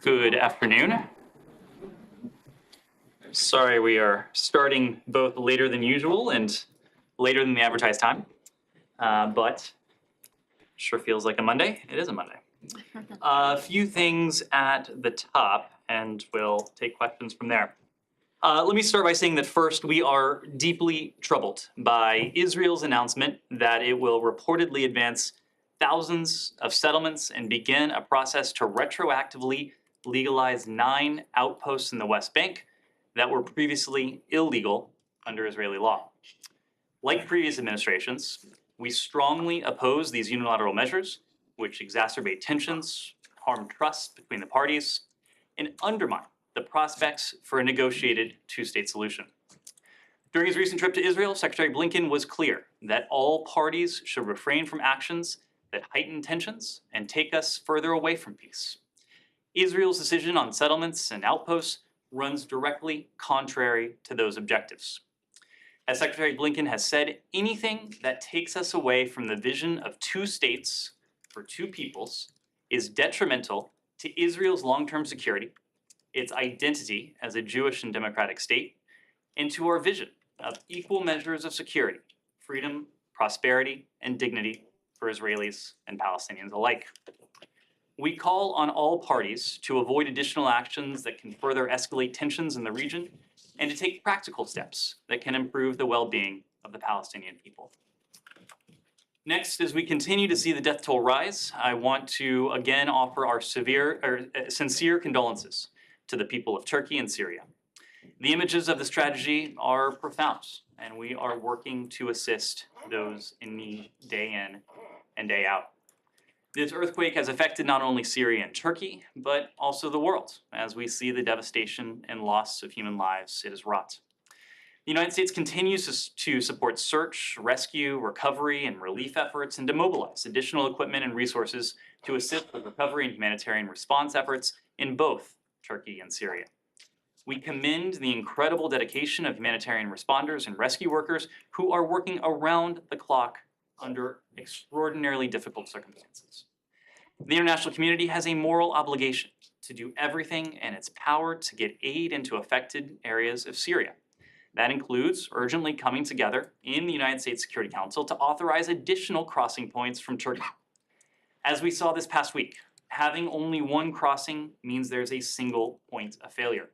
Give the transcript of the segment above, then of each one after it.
Good afternoon. Sorry, we are starting both later than usual and later than the advertised time, but sure feels like a Monday. It is a Monday. A few things at the top, and we'll take questions from there. Let me start by saying that first, we are deeply troubled by Israel's announcement that it will reportedly advance thousands of settlements and begin a process to retroactively legalize 9 outposts in the West Bank that were previously illegal under Israeli law. Like previous administrations, we strongly oppose these unilateral measures, which exacerbate tensions, harm trust between the parties, and undermine the prospects for a negotiated two-state solution. During his recent trip to Israel, Secretary Blinken was clear that all parties should refrain from actions that heighten tensions and take us further away from peace. Israel's decision on settlements and outposts runs directly contrary to those objectives. As Secretary Blinken has said, anything that takes us away from the vision of 2 states for 2 peoples is detrimental to Israel's long-term security, its identity as a Jewish and democratic state, and to our vision of equal measures of security, freedom, prosperity, and dignity for Israelis and Palestinians alike. We call on all parties to avoid additional actions that can further escalate tensions in the region and to take practical steps that can improve the well-being of the Palestinian people. Next, as we continue to see the death toll rise, I want to again offer our sincere condolences to the people of Turkey and Syria. The images of this tragedy are profound, and we are working to assist those in need day in and day out. This earthquake has affected not only Syria and Turkey, but also the world, as we see the devastation and loss of human lives it has wrought. The United States continues to support search, rescue, recovery, and relief efforts, and to mobilize additional equipment and resources to assist with recovery and humanitarian response efforts in both Turkey and Syria. We commend the incredible dedication of humanitarian responders and rescue workers who are working around the clock under extraordinarily difficult circumstances. The international community has a moral obligation to do everything in its power to get aid into affected areas of Syria. That includes urgently coming together in the United States Security Council to authorize additional crossing points from Turkey. As we saw this past week, having only one crossing means there's a single point of failure.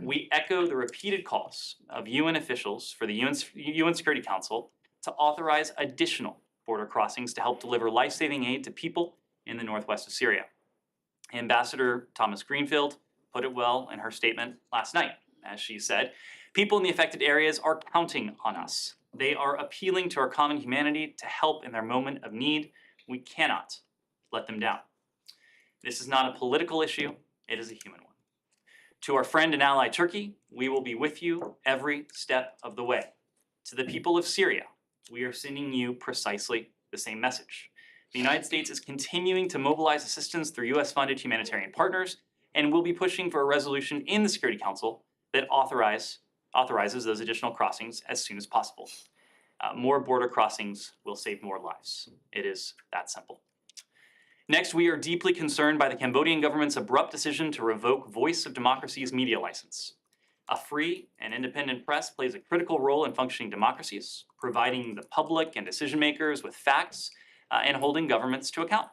We echo the repeated calls of UN officials for the UN Security Council to authorize additional border crossings to help deliver life-saving aid to people in the northwest of Syria. Ambassador Thomas Greenfield put it well in her statement last night, as she said, "People in the affected areas are counting on us. They are appealing to our common humanity to help in their moment of need. We cannot let them down." This is not a political issue, it is a human one. To our friend and ally Turkey, we will be with you every step of the way. To the people of Syria, we are sending you precisely the same message. The United States is continuing to mobilize assistance through US-funded humanitarian partners, and will be pushing for a resolution in the Security Council that authorizes those additional crossings as soon as possible. More border crossings will save more lives. It is that simple. Next, we are deeply concerned by the Cambodian government's abrupt decision to revoke Voice of Democracy's media license. A free and independent press plays a critical role in functioning democracies, providing the public and decision makers with facts and holding governments to account.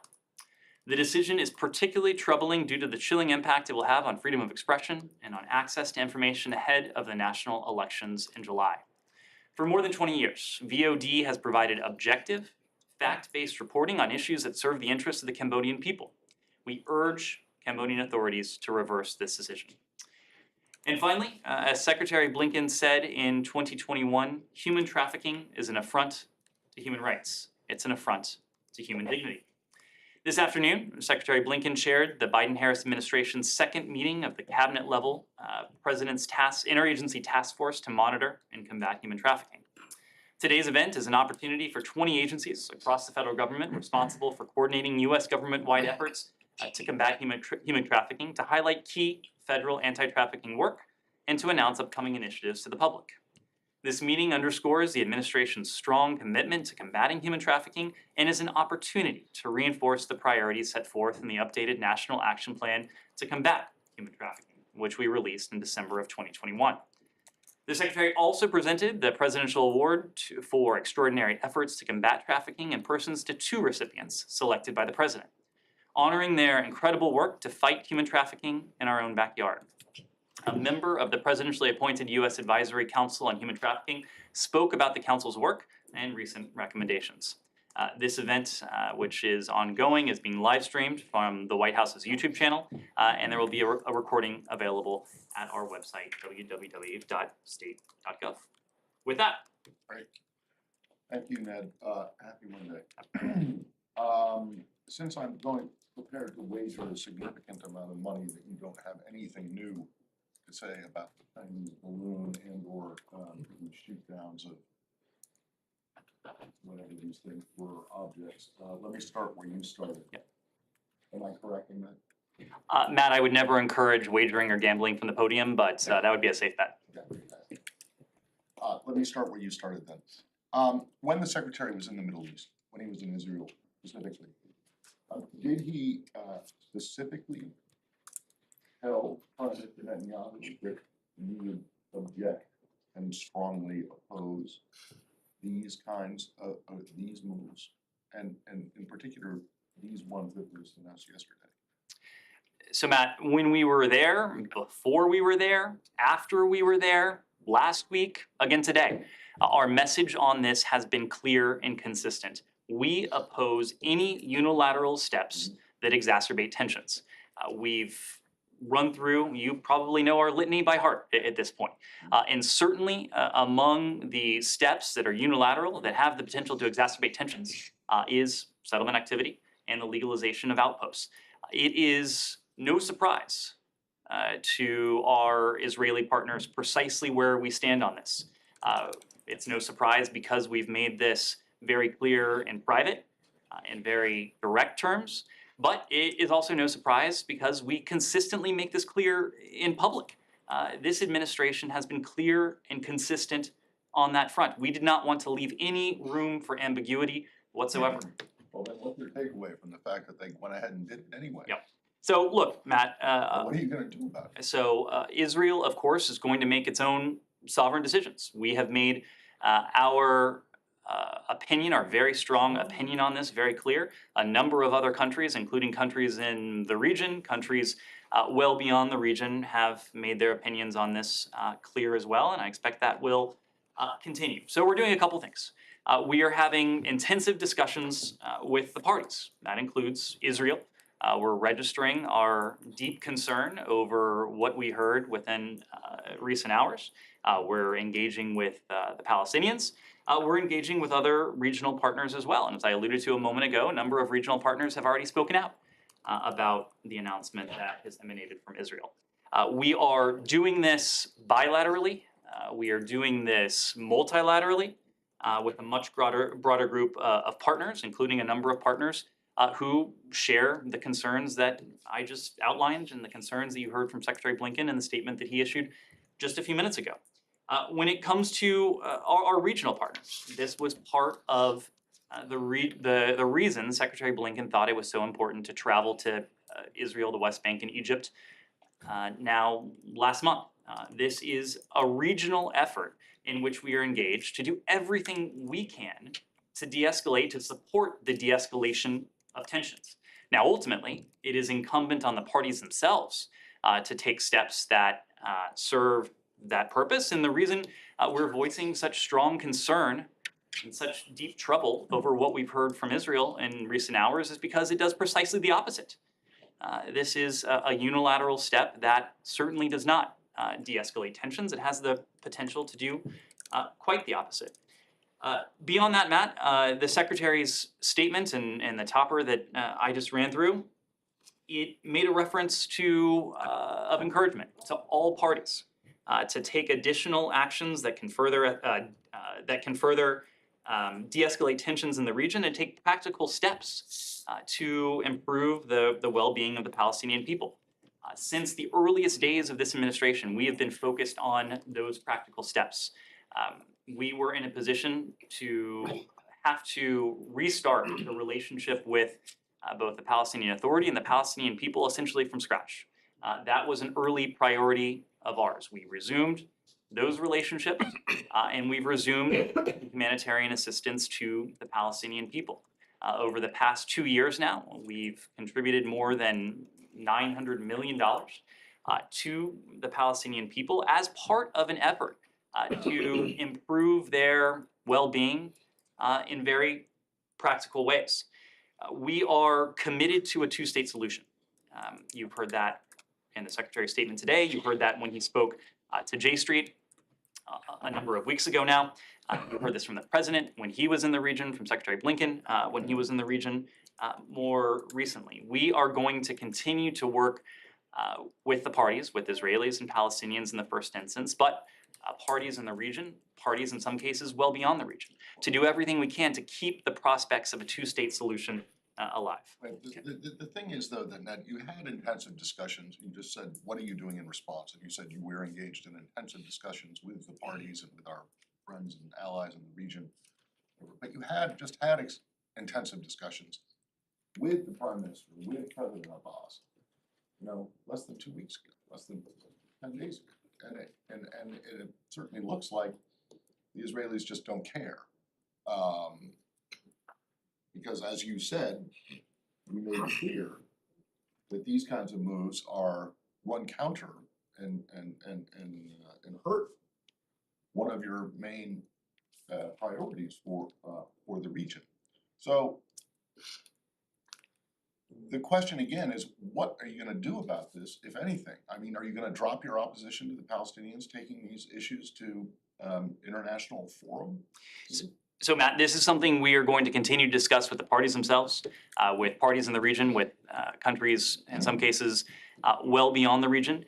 The decision is particularly troubling due to the chilling impact it will have on freedom of expression and on access to information ahead of the national elections in July. For more than 20 years, VOD has provided objective, fact-based reporting on issues that serve the interests of the Cambodian people. We urge Cambodian authorities to reverse this decision. And finally, as Secretary Blinken said in 2021, human trafficking is an affront to human rights. It's an affront to human dignity. This afternoon, Secretary Blinken chaired the Biden-Harris administration's second meeting of the cabinet-level President's Interagency Task Force to monitor and combat human trafficking. Today's event is an opportunity for 20 agencies across the federal government responsible for coordinating U.S. government-wide efforts to combat human trafficking to highlight key federal anti-trafficking work and to announce upcoming initiatives to the public. This meeting underscores the administration's strong commitment to combating human trafficking and is an opportunity to reinforce the priorities set forth in the updated National Action Plan to combat human trafficking, which we released in December of 2021. The Secretary also presented the Presidential Award for Extraordinary Efforts to Combat Trafficking in Persons to 2 recipients selected by the President, honoring their incredible work to fight human trafficking in our own backyard. A member of the presidentially appointed U.S. Advisory Council on Human Trafficking spoke about the Council's work and recent recommendations. This event, which is ongoing, is being live streamed from the White House's YouTube channel, and there will be a recording available at our website, www.state.gov. With that. Great. Thank you, Ned. Happy Monday. Since I'm prepared to wager a significant amount of money that you don't have anything new to say about the Chinese balloon and or shoot downs of whatever these things were, objects. Let me start where you started. Yep. Am I correct in that? Matt, I would never encourage wagering or gambling from the podium, but that would be a safe bet. Okay. Let me start where you started then. When the Secretary was in the Middle East, when he was in Israel specifically, did he specifically tell President Netanyahu that he would object and strongly oppose these kinds of these moves, and in particular these ones that were announced yesterday? So Matt, when we were there, before we were there, after we were there, last week, again today, our message on this has been clear and consistent. We oppose any unilateral steps that exacerbate tensions. We've run through, you probably know our litany by heart at this point. And certainly among the steps that are unilateral, that have the potential to exacerbate tensions, is settlement activity and the legalization of outposts. It is no surprise to our Israeli partners precisely where we stand on this. It's no surprise because we've made this very clear in private, in very direct terms, but it is also no surprise because we consistently make this clear in public. This administration has been clear and consistent on that front. We did not want to leave any room for ambiguity whatsoever. Well, then what's your takeaway from the fact that they went ahead and did it anyway? Yep. So look, Matt. What are you going to do about it? So Israel, of course, is going to make its own sovereign decisions. We have made our opinion, our very strong opinion on this very clear. A number of other countries, including countries in the region, countries well beyond the region, have made their opinions on this clear as well, and I expect that will continue. So we're doing a couple things. We are having intensive discussions with the parties. That includes Israel. We're registering our deep concern over what we heard within recent hours. We're engaging with the Palestinians. We're engaging with other regional partners as well. And as I alluded to a moment ago, a number of regional partners have already spoken out about the announcement that has emanated from Israel. We are doing this bilaterally. We are doing this multilaterally with a much broader group of partners, including a number of partners who share the concerns that I just outlined and the concerns that you heard from Secretary Blinken in the statement that he issued just a few minutes ago. When it comes to our regional partners, this was part of the reason Secretary Blinken thought it was so important to travel to Israel, the West Bank, and Egypt now last month. This is a regional effort in which we are engaged to do everything we can to de-escalate, to support the de-escalation of tensions. Now, ultimately, it is incumbent on the parties themselves to take steps that serve that purpose. And the reason we're voicing such strong concern and such deep trouble over what we've heard from Israel in recent hours is because it does precisely the opposite. This is a unilateral step that certainly does not de-escalate tensions. It has the potential to do quite the opposite. Beyond that, Matt, the Secretary's statement and the topper that I just ran through, it made a reference to of encouragement to all parties to take additional actions that can further de-escalate tensions in the region and take practical steps to improve the well-being of the Palestinian people. Since the earliest days of this administration, we have been focused on those practical steps. we were in a position to have to restart the relationship with both the Palestinian Authority and the Palestinian people essentially from scratch. That was an early priority of ours. We resumed those relationships and we've resumed humanitarian assistance to the Palestinian people. Over the past 2 years now, we've contributed more than $900 million to the Palestinian people as part of an effort to improve their well-being in very practical ways. We are committed to a two-state solution. You've heard that in the Secretary's statement today. You heard that when he spoke to J Street a number of weeks ago now. You heard this from the President when he was in the region, from Secretary Blinken when he was in the region more recently. We are going to continue to work with the parties, with Israelis and Palestinians in the first instance, but parties in the region, parties in some cases well beyond the region, to do everything we can to keep the prospects of a two-state solution alive. Right. The thing is, though, that Ned, you had intensive discussions. You just said, what are you doing in response? And you said you were engaged in intensive discussions with the parties and with our friends and allies in the region. But you had intensive discussions with the Prime Minister, with President Abbas, less than 2 weeks ago, less than 10 days ago. And it certainly looks like the Israelis just don't care. Because as you said, you made it clear that these kinds of moves run counter and hurt one of your main priorities for the region. So the question again is, what are you going to do about this, if anything? I mean, are you going to drop your opposition to the Palestinians taking these issues to international forum? So Matt, this is something we are going to continue to discuss with the parties themselves, with parties in the region, with countries, in some cases, well beyond the region.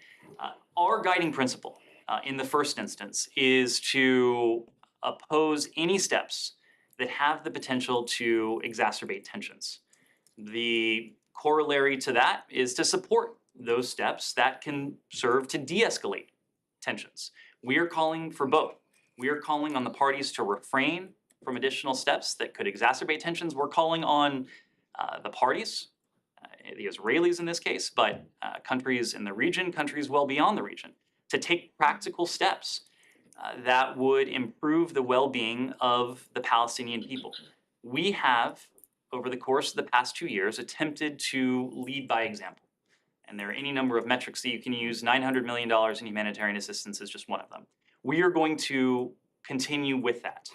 Our guiding principle in the first instance is to oppose any steps that have the potential to exacerbate tensions. The corollary to that is to support those steps that can serve to de-escalate tensions. We are calling for both. We are calling on the parties to refrain from additional steps that could exacerbate tensions. We're calling on the parties, the Israelis in this case, but countries in the region, countries well beyond the region, to take practical steps that would improve the well-being of the Palestinian people. We have, over the course of the past 2 years, attempted to lead by example. And there are any number of metrics that you can use. $900 million in humanitarian assistance is just one of them. We are going to continue with that.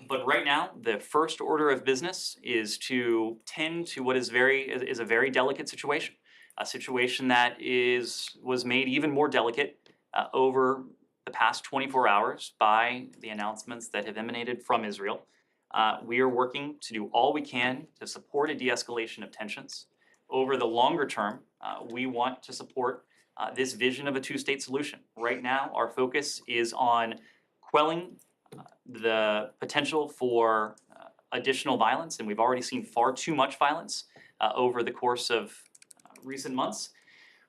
But right now, the first order of business is to tend to what is a very delicate situation, a situation that was made even more delicate over the past 24 hours by the announcements that have emanated from Israel. We are working to do all we can to support a de-escalation of tensions. Over the longer term, we want to support this vision of a two-state solution. Right now, our focus is on quelling the potential for additional violence, and we've already seen far too much violence over the course of recent months.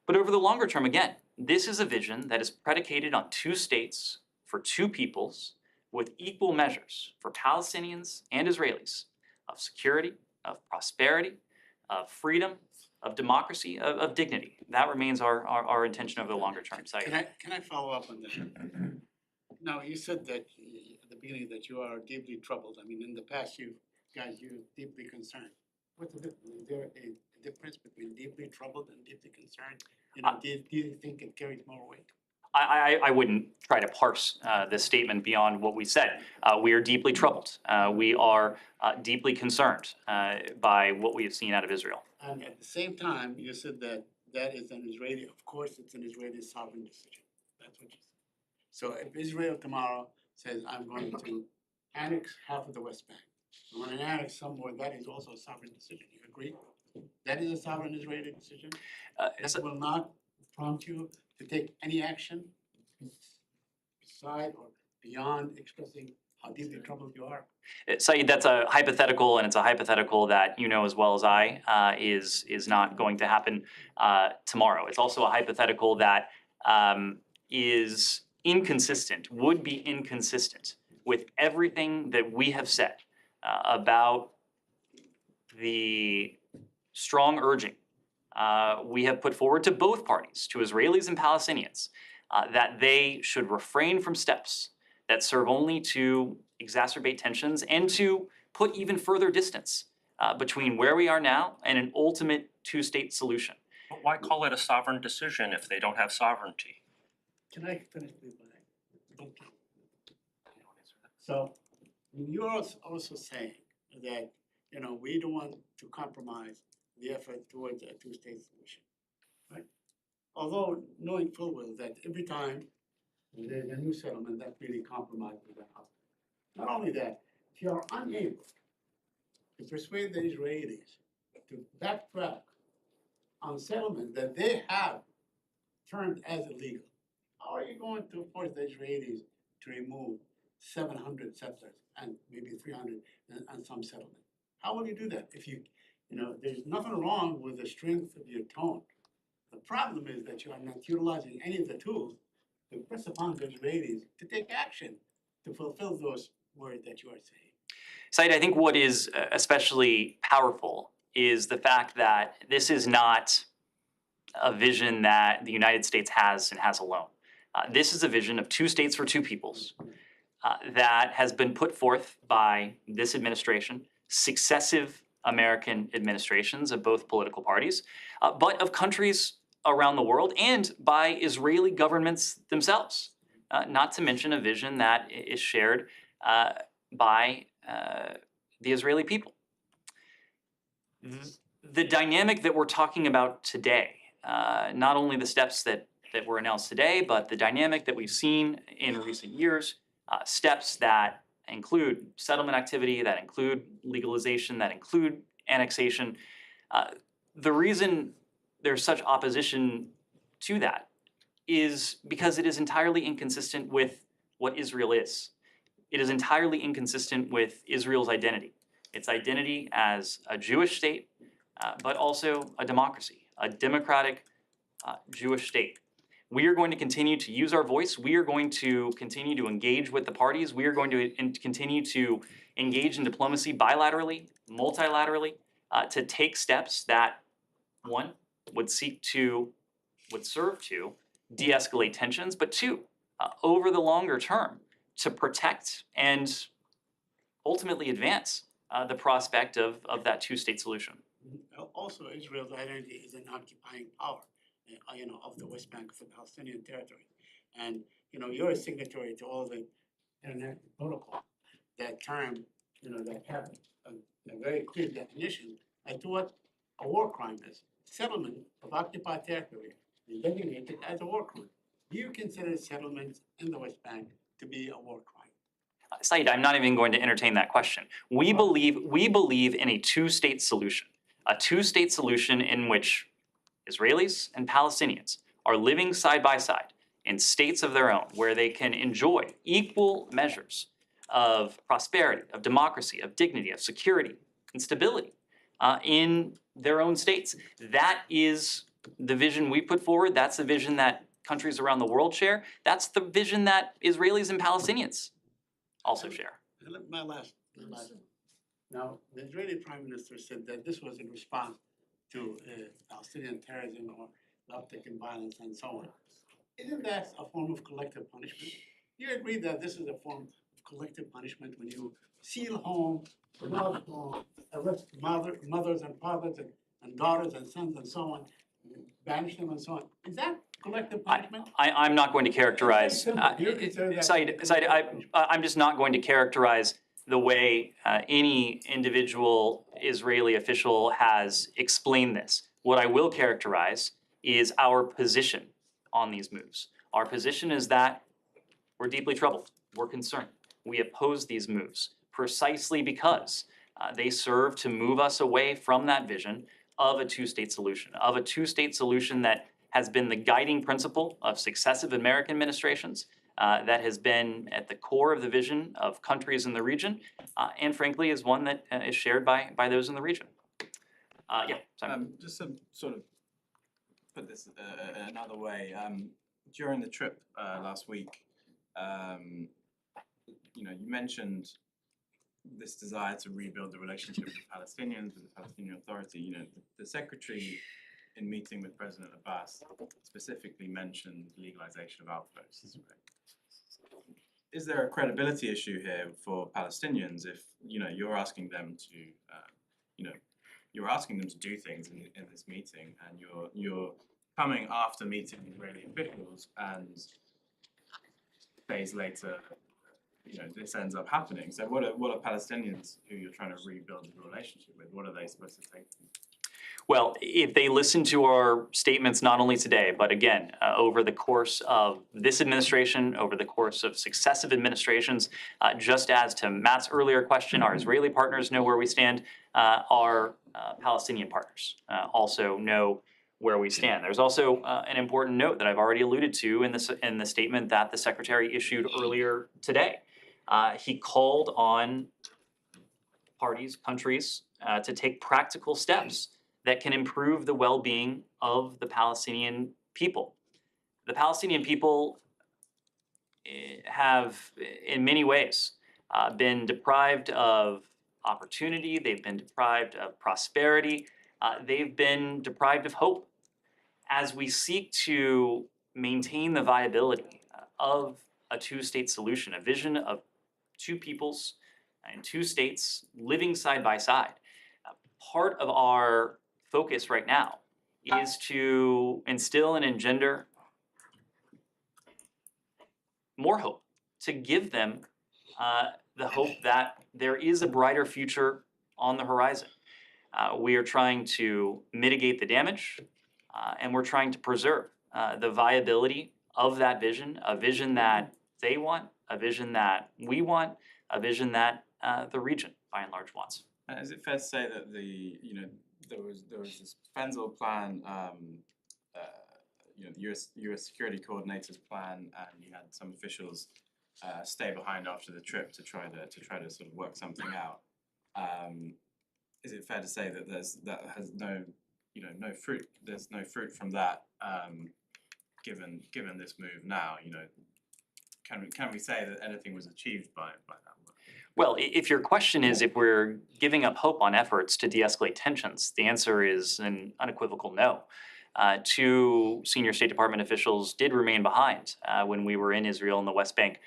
But over the longer term, again, this is a vision that is predicated on two states for two peoples with equal measures for Palestinians and Israelis of security, of prosperity, of freedom, of democracy, of dignity. That remains our intention over the longer term. So Can I follow up on that? Now, you said that at the beginning that you are deeply troubled. I mean, in the past, you're deeply concerned. What's the difference? Is there a difference between deeply troubled and deeply concerned? Do you think it carries more weight? I wouldn't try to parse this statement beyond what we said. We are deeply troubled. We are deeply concerned by what we have seen out of Israel. And at the same time, you said that is an Israeli, of course, it's an Israeli sovereign decision. That's what you said. So if Israel tomorrow says, I'm going to annex half of the West Bank, I want to annex somewhere, that is also a sovereign decision. You agree? That is a sovereign Israeli decision? It will not prompt you to take any action beside or beyond expressing how deeply troubled you are? Saeed, that's a hypothetical, and it's a hypothetical that you know as well as I is not going to happen tomorrow. It's also a hypothetical that is inconsistent, would be inconsistent with everything that we have said about the strong urging we have put forward to both parties, to Israelis and Palestinians, that they should refrain from steps that serve only to exacerbate tensions and to put even further distance between where we are now and an ultimate two-state solution. But why call it a sovereign decision if they don't have sovereignty? Can I finish, please? Okay. So you're also saying that, we don't want to compromise the effort towards a two-state solution, right? Although knowing full well that every time there's a new settlement, that really compromises the outcome. Not only that, if you are unable to persuade the Israelis to backtrack on settlement that they have termed as illegal, how are you going to force the Israelis to remove 700 settlers and maybe 300 and some settlement? How will you do that if there's nothing wrong with the strength of your tone. The problem is that you are not utilizing any of the tools to press upon the Israelis to take action to fulfill those words that you are saying. Said, I think what is especially powerful is the fact that this is not a vision that the United States has and has alone. This is a vision of two states for two peoples that has been put forth by this administration, successive American administrations of both political parties, but of countries around the world and by Israeli governments themselves, not to mention a vision that is shared by the Israeli people. The dynamic that we're talking about today, not only the steps that were announced today, but the dynamic that we've seen in recent years, steps that include settlement activity, that include legalization, that include annexation. The reason there's such opposition to that is because it is entirely inconsistent with what Israel is. It is entirely inconsistent with Israel's identity. Its identity as a Jewish state, but also a democracy, a democratic Jewish state. We are going to continue to use our voice. We are going to continue to engage with the parties. We are going to continue to engage in diplomacy bilaterally, multilaterally, to take steps that, one, would serve to de-escalate tensions, but two, over the longer term, to protect and ultimately advance the prospect of that two-state solution. Also, Israel's identity is an occupying power, of the West Bank of the Palestinian territory. And, you're a signatory to all the international protocols that term, that have a very clear definition as to what a war crime is. Settlement of occupied territory is designated as a war crime. Do you consider settlements in the West Bank to be a war crime? Said, I'm not even going to entertain that question. We believe in a two-state solution in which Israelis and Palestinians are living side by side in states of their own, where they can enjoy equal measures of prosperity, of democracy, of dignity, of security, and stability in their own states. That is the vision we put forward. That's the vision that countries around the world share. That's the vision that Israelis and Palestinians also share. My last. Now, the Israeli Prime Minister said that this was in response to Palestinian terrorism or uptick in violence and so on. Isn't that a form of collective punishment? Do you agree that this is a form of collective punishment when you seal home, arrest mothers and fathers and daughters and sons and so on, banish them and so on? Is that collective punishment? I'm not going to characterize. Said, I'm just not going to characterize the way any individual Israeli official has explained this. What I will characterize is our position on these moves. Our position is that we're deeply troubled. We're concerned. We oppose these moves precisely because they serve to move us away from that vision of a two-state solution, that has been the guiding principle of successive American administrations, that has been at the core of the vision of countries in the region, and frankly is one that is shared by those in the region. Simon. Just to sort of put this another way, during the trip last week, you mentioned this desire to rebuild the relationship with the Palestinians, with the Palestinian Authority. The secretary, in meeting with President Abbas, specifically mentioned legalization of outposts. Right? Is there a credibility issue here for Palestinians if you're asking them to, you're asking them to do things in this meeting, and you're coming after meeting Israeli officials, and days later, this ends up happening. So what are Palestinians who you're trying to rebuild the relationship with? What are they supposed to take from you? Well, if they listen to our statements not only today, but again, over the course of this administration, over the course of successive administrations, just as to Matt's earlier question, our Israeli partners know where we stand, our Palestinian partners also know where we stand. There's also an important note that I've already alluded to in the statement that the Secretary issued earlier today. He called on parties, countries, to take practical steps that can improve the well-being of the Palestinian people. The Palestinian people have, in many ways, been deprived of opportunity, they've been deprived of prosperity, they've been deprived of hope. As we seek to maintain the viability of a two-state solution, a vision of two peoples and two states living side by side, part of our focus right now is to instill and engender more hope, to give them the hope that there is a brighter future on the horizon. We are trying to mitigate the damage, and we're trying to preserve the viability of that vision, a vision that they want, a vision that we want, a vision that the region, by and large, wants. Is it fair to say that there was this Fenzil plan, the U.S. security coordinator's plan, and you had some officials stay behind after the trip to try to sort of work something out. Is it fair to say that that has no fruit? There's no fruit from that, given this move now. Can we say that anything was achieved by that work? Well, if your question is if we're giving up hope on efforts to de-escalate tensions, the answer is an unequivocal no. Two senior State Department officials did remain behind when we were in Israel and the West Bank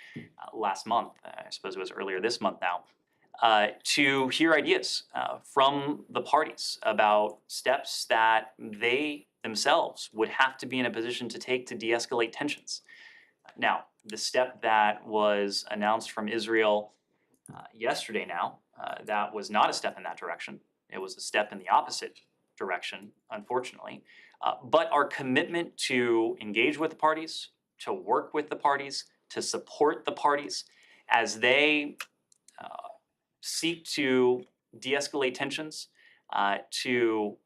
last month. I suppose it was earlier this month now, to hear ideas from the parties about steps that they themselves would have to be in a position to take to de-escalate tensions. Now, the step that was announced from Israel yesterday now, that was not a step in that direction. It was a step in the opposite direction, unfortunately. But our commitment to engage with the parties, to work with the parties, to support the parties as they seek to de-escalate tensions, to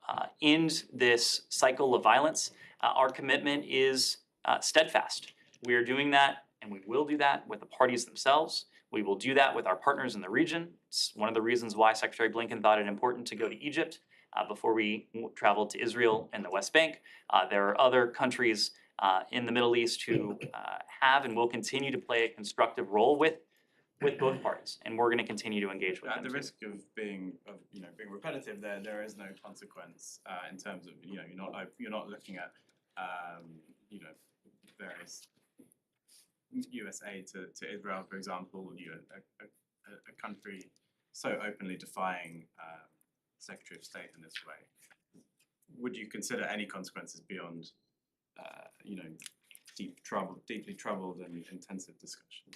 end this cycle of violence, our commitment is steadfast. We are doing that, and we will do that with the parties themselves. We will do that with our partners in the region. It's one of the reasons why Secretary Blinken thought it important to go to Egypt before we traveled to Israel and the West Bank. There are other countries in the Middle East who have and will continue to play a constructive role with both parties, and we're going to continue to engage with them. At the risk of being repetitive, there is no consequence in terms of you're not looking at various U.S. aid to Israel, for example, a country so openly defying Secretary of State in this way. Would you consider any consequences beyond, deeply troubled and intensive discussions?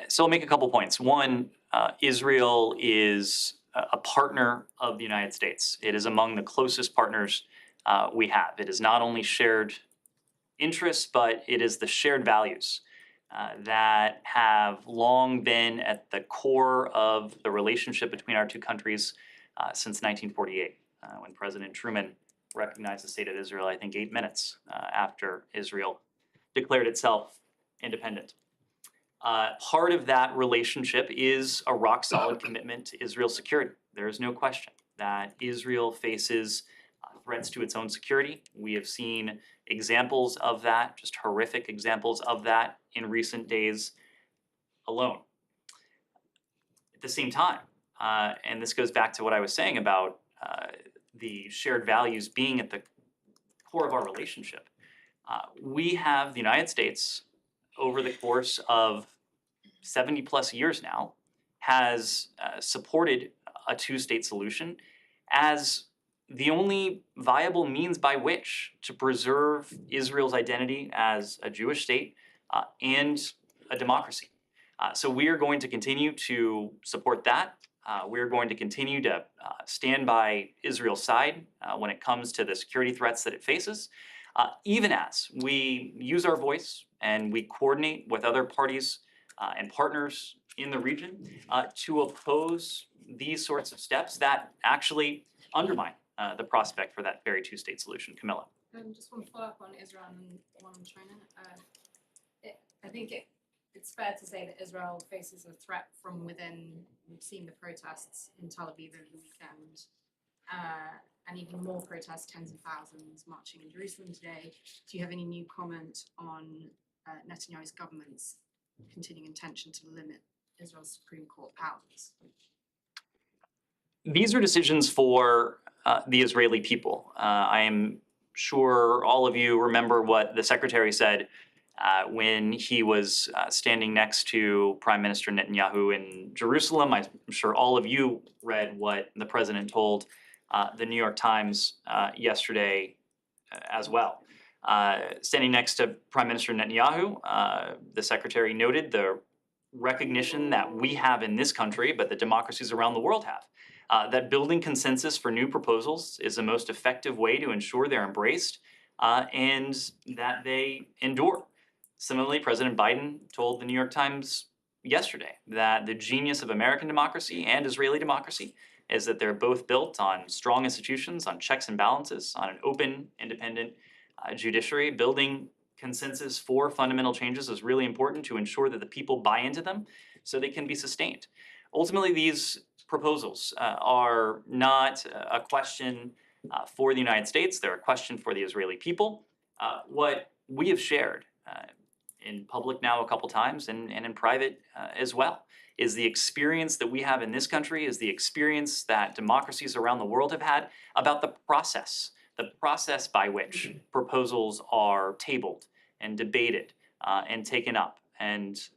So I'll make a couple points. One, Israel is a partner of the United States. It is among the closest partners we have. It is not only shared interests, but it is the shared values that have long been at the core of the relationship between our two countries since 1948, when President Truman recognized the state of Israel, I think 8 minutes after Israel declared itself independent. Part of that relationship is a rock-solid commitment to Israel's security. There is no question that Israel faces threats to its own security. We have seen examples of that, just horrific examples of that in recent days alone. At the same time, and this goes back to what I was saying about the shared values being at the core of our relationship. We have the United States, over the course of 70 plus years now, has supported a two-state solution as the only viable means by which to preserve Israel's identity as a Jewish state and a democracy. So we are going to continue to support that. We're going to continue to stand by Israel's side when it comes to the security threats that it faces, even as we use our voice and we coordinate with other parties and partners in the region to oppose these sorts of steps that actually undermine the prospect for that very two-state solution. Camilla. Just one follow-up on Israel and one on China. I think it's fair to say that Israel faces a threat from within. We've seen the protests in Tel Aviv over the weekend, and even more protests, tens of thousands marching in Jerusalem today. Do you have any new comment on Netanyahu's government's continuing intention to limit Israel's Supreme Court powers? These are decisions for the Israeli people. I am sure all of you remember what the secretary said when he was standing next to Prime Minister Netanyahu in Jerusalem. I'm sure all of you read what the president told the New York Times yesterday as well. Standing next to Prime Minister Netanyahu, the secretary noted the recognition that we have in this country, but that democracies around the world have. That building consensus for new proposals is the most effective way to ensure they're embraced and that they endure. Similarly, President Biden told the New York Times yesterday that the genius of American democracy and Israeli democracy is that they're both built on strong institutions, on checks and balances, on an open, independent judiciary. Building consensus for fundamental changes is really important to ensure that the people buy into them so they can be sustained. Ultimately, these proposals are not a question for the United States. They're a question for the Israeli people. What we have shared in public now a couple times and in private as well is the experience that we have in this country, is the experience that democracies around the world have had about the process by which proposals are tabled and debated and taken up and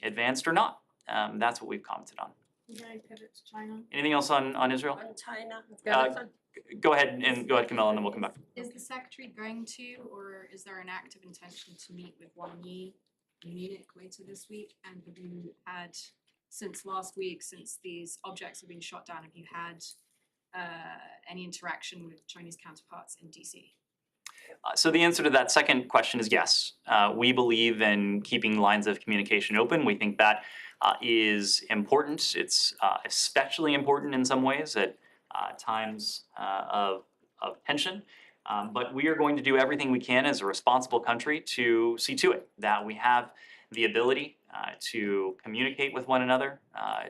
advanced or not. That's what we've commented on. Can I pivot to China? Anything else on Israel? On China. Go ahead, Camilla, and then we'll come back. Is the secretary going to, or is there an active intention to meet with Wang Yi in Munich later this week? And have you had, since last week, since these objects have been shot down, have you had any interaction with Chinese counterparts in DC? So the answer to that second question is yes. We believe in keeping lines of communication open. We think that is important. It's especially important in some ways at times of tension. But we are going to do everything we can as a responsible country to see to it that we have the ability to communicate with one another,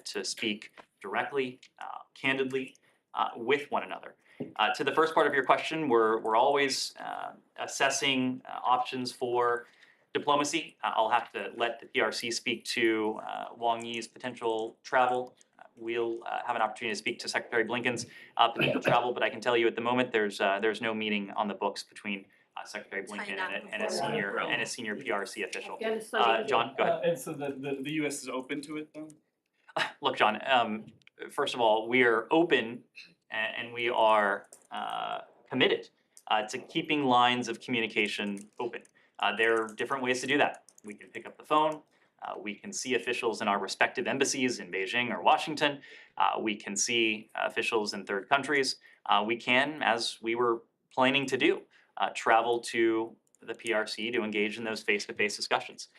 to speak directly, candidly with one another. To the first part of your question, we're always assessing options for diplomacy. I'll have to let the PRC speak to Wang Yi's potential travel. We'll have an opportunity to speak to Secretary Blinken's potential travel, but I can tell you at the moment there's no meeting on the books between Secretary Blinken and a senior PRC official. John, go ahead. And so the U.S. is open to it, though? Look, John, first of all, we are open and we are committed to keeping lines of communication open. There are different ways to do that. We can pick up the phone. We can see officials in our respective embassies in Beijing or Washington. We can see officials in third countries. We can, as we were planning to do, travel to the PRC to engage in those face-to-face discussions.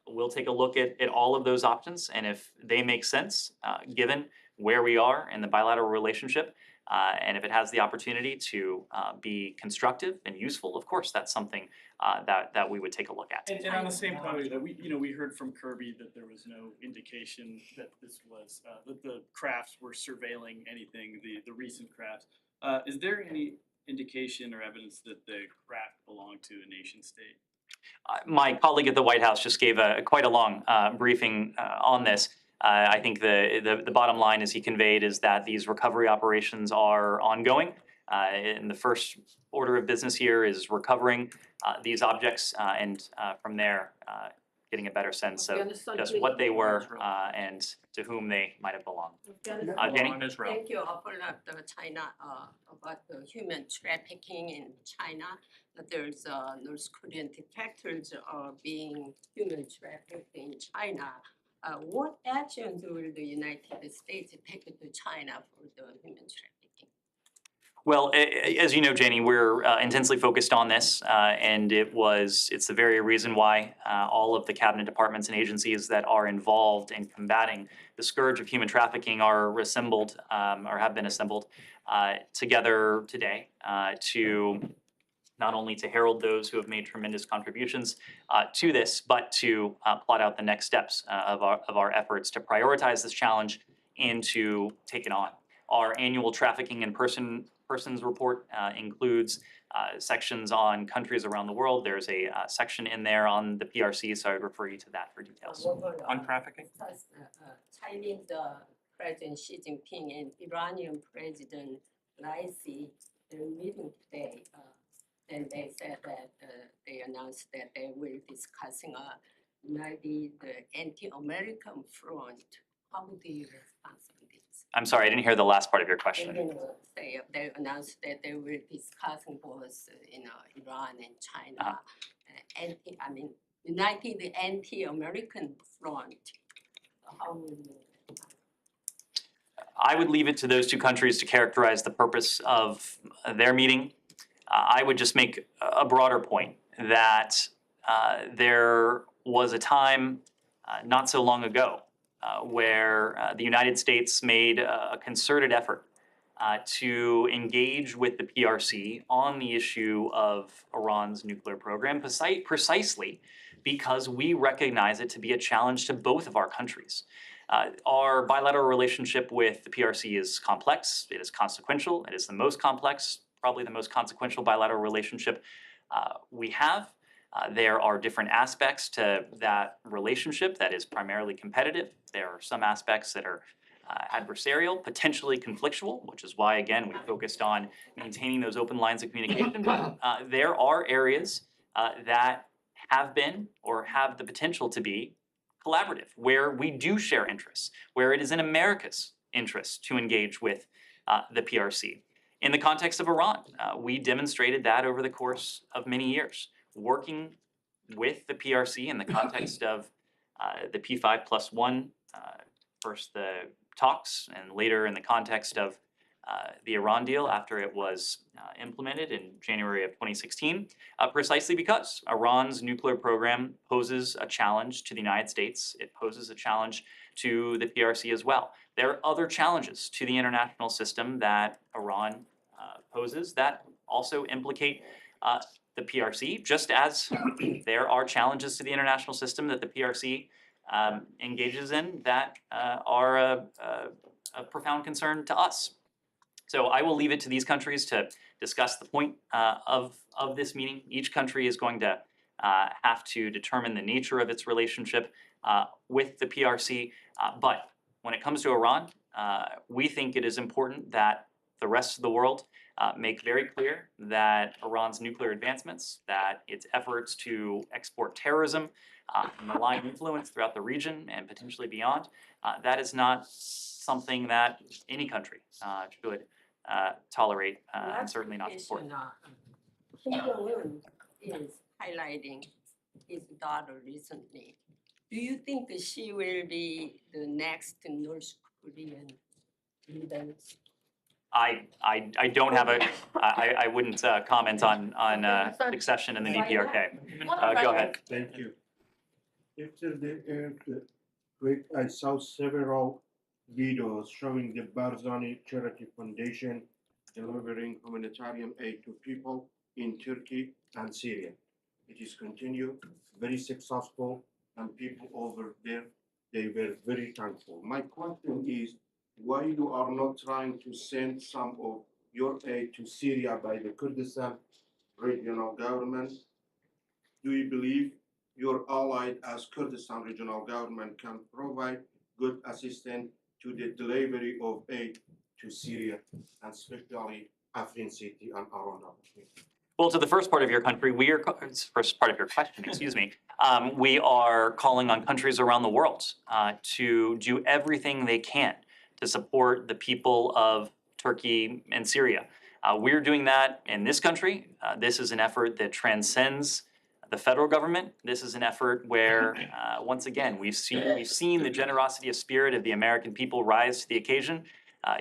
We'll take a look at all of those options, and if they make sense, given where we are in the bilateral relationship, and if it has the opportunity to be constructive and useful, of course, that's something that we would take a look at. And on the same topic, we heard from Kirby that there was no indication that this was that the crafts were surveilling anything, the recent crafts. Is there any indication or evidence that the craft belonged to a nation state? My colleague at the White House just gave quite a long briefing on this. I think the bottom line, as he conveyed, is that these recovery operations are ongoing. And the first order of business here is recovering these objects, and from there, getting a better sense of just what they were and to whom they might have belonged. Jenny? On Israel. Thank you for the China, about the human trafficking in China. That there's North Korean detectives are being human trafficked in China. What actions will the United States take to China for the human trafficking? Well, as you know, Jenny, we're intensely focused on this, and it's the very reason why all of the cabinet departments and agencies that are involved in combating the scourge of human trafficking are assembled, or have been assembled together today to not only to herald those who have made tremendous contributions to this, but to plot out the next steps of our efforts to prioritize this challenge and to take it on. Our annual trafficking and persons report includes sections on countries around the world. There's a section in there on the PRC, so I would refer you to that for details. On trafficking? Because Chinese President Xi Jinping and Iranian President Raisi, they're meeting today. And they said that they announced that they will discussing maybe the anti-American front. How do you respond to this? I'm sorry, I didn't hear the last part of your question. They announced that they will discussing both Iran and China, united anti-American front. How will you? I would leave it to those two countries to characterize the purpose of their meeting. I would just make a broader point that there was a time not so long ago where the United States made a concerted effort to engage with the PRC on the issue of Iran's nuclear program, precisely because we recognize it to be a challenge to both of our countries. Our bilateral relationship with the PRC is complex, it is consequential, it is the most complex, probably the most consequential bilateral relationship we have. There are different aspects to that relationship that is primarily competitive. There are some aspects that are adversarial, potentially conflictual, which is why, again, we focused on maintaining those open lines of communication. But there are areas that have been or have the potential to be collaborative, where we do share interests, where it is in America's interest to engage with the PRC. In the context of Iran, we demonstrated that over the course of many years, working with the PRC in the context of the P5+1, first the talks, and later in the context of the Iran deal after it was implemented in January of 2016, precisely because Iran's nuclear program poses a challenge to the United States. It poses a challenge to the PRC as well. There are other challenges to the international system that Iran poses that also implicate the PRC, just as there are challenges to the international system that the PRC engages in that are a profound concern to us. So I will leave it to these countries to discuss the point of this meeting. Each country is going to have to determine the nature of its relationship with the PRC. But when it comes to Iran, we think it is important that the rest of the world make very clear that Iran's nuclear advancements, that its efforts to export terrorism, malign influence throughout the region and potentially beyond, that is not something that any country should tolerate, and certainly not support. Kim Jong-un is highlighting his daughter recently. Do you think that she will be the next North Korean leader? I don't have I wouldn't comment on succession in the DPRK. Go ahead. Thank you. After the earthquake, I saw several videos showing the Barzani Charity Foundation delivering humanitarian aid to people in Turkey and Syria. It is continued, very successful, and people over there, they were very thankful. My question is, why you are not trying to send some of your aid to Syria by the Kurdistan regional government? Do you believe your allied as Kurdistan regional government can provide good assistance to the delivery of aid to Syria, and especially Afrin City and around Afrin. Well, to the first part of your country, first part of your question, excuse me, we are calling on countries around the world to do everything they can to support the people of Turkey and Syria. We're doing that in this country. This is an effort that transcends the federal government. This is an effort where, once again, we've seen the generosity of spirit of the American people rise to the occasion.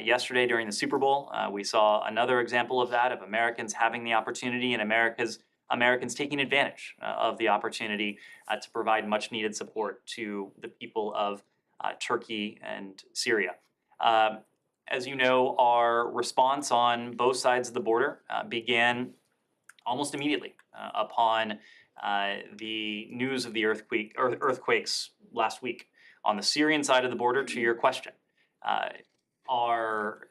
Yesterday during the Super Bowl, we saw another example of that, of Americans having the opportunity and Americans taking advantage of the opportunity to provide much needed support to the people of Turkey and Syria. As you know, our response on both sides of the border began almost immediately upon the news of the earthquakes last week. On the Syrian side of the border, to your question,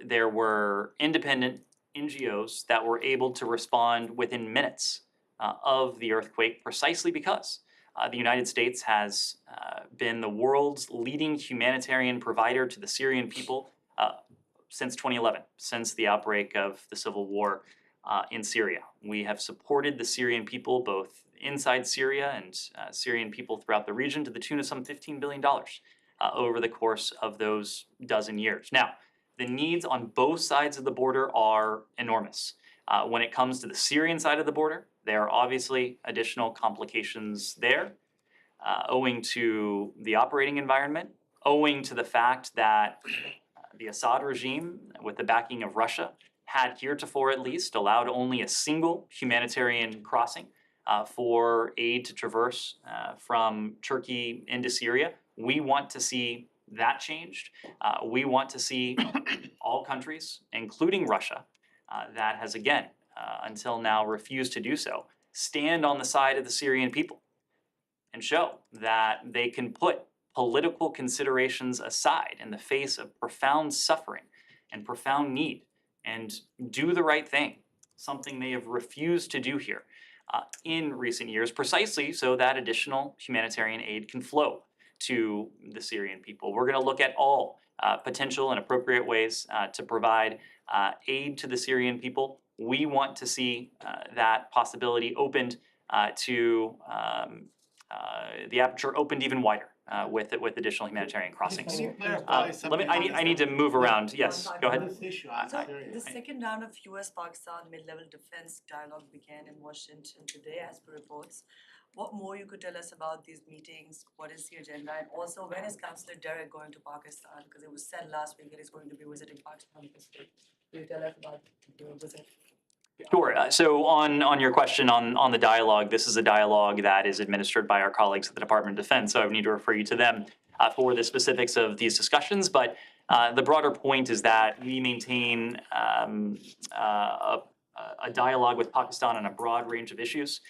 there were independent NGOs that were able to respond within minutes of the earthquake, precisely because the United States has been the world's leading humanitarian provider to the Syrian people since 2011, since the outbreak of the civil war in Syria. We have supported the Syrian people both inside Syria and Syrian people throughout the region to the tune of some $15 billion over the course of those dozen years. Now, the needs on both sides of the border are enormous. When it comes to the Syrian side of the border, there are obviously additional complications there, owing to the operating environment, owing to the fact that the Assad regime, with the backing of Russia, had heretofore at least allowed only a single humanitarian crossing for aid to traverse from Turkey into Syria. We want to see that changed. We want to see all countries, including Russia, that has again, until now, refused to do so, stand on the side of the Syrian people and show that they can put political considerations aside in the face of profound suffering and profound need and do the right thing, something they have refused to do here in recent years, precisely so that additional humanitarian aid can flow to the Syrian people. We're going to look at all potential and appropriate ways to provide aid to the Syrian people. We want to see that possibility opened to the aperture opened even wider with additional humanitarian crossings. Can you clarify something on I need to move around. Yes, go on ahead. this issue on So Syria? the second round of US-Pakistan mid-level defense dialogue began in Washington today, as per reports. What more you could tell us about these meetings? What is the agenda? And also, when is Councillor Derek going to Pakistan? Because it was said last week that he's going to be visiting Pakistan this week. Will you tell us about the visit? Sure. So on your question on the dialogue, this is a dialogue that is administered by our colleagues at the Department of Defense, so I would need to refer you to them for the specifics of these discussions. But the broader point is that we maintain a dialogue with Pakistan on a broad range of issues.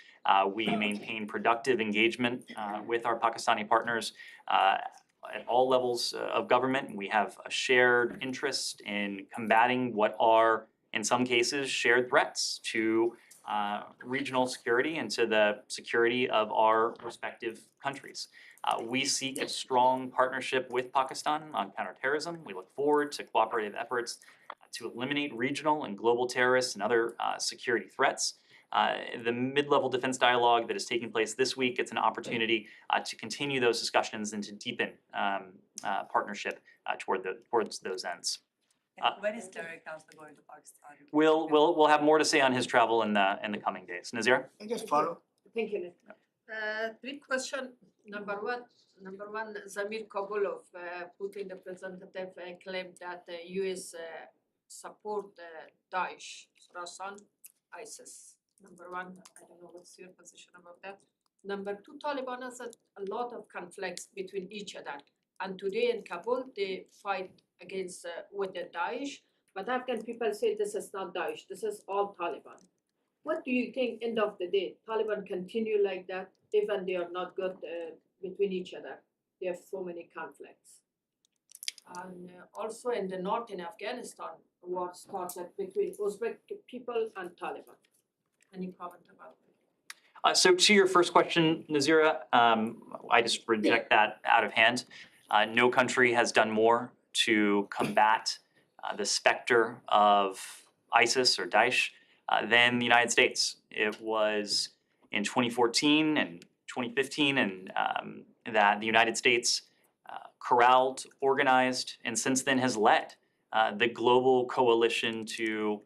We maintain productive engagement with our Pakistani partners at all levels of government. We have a shared interest in combating what are, in some cases, shared threats to regional security and to the security of our respective countries. We seek a strong partnership with Pakistan on counterterrorism. We look forward to cooperative efforts to eliminate regional and global terrorists and other security threats. The mid-level defense dialogue that is taking place this week, it's an opportunity to continue those discussions and to deepen partnership towards those ends. And when is Derek Councillor going to Pakistan? We'll have more to say on his travel in the coming days. Nazira? I just follow. Thank you, Nick. Three questions. Number one, Zamir Kabulov, Putin representative, claimed that the U.S. support Daesh, Khorasan, ISIS. Number one, I don't know what's your position about that. Number two, Taliban has a lot of conflicts between each other. And today in Kabul, they fight against with the Daesh. But Afghan people say this is not Daesh, this is all Taliban. What do you think, end of the day, Taliban continue like that, even they are not good between each other? They have so many conflicts. And also in the north in Afghanistan, war started between Uzbek people and Taliban. Any comment about that? So to your first question, Nazira, I just reject that out of hand. No country has done more to combat the specter of ISIS or Daesh than the United States. It was in 2014 and 2015 and that the United States corralled, organized, and since then has led the global coalition to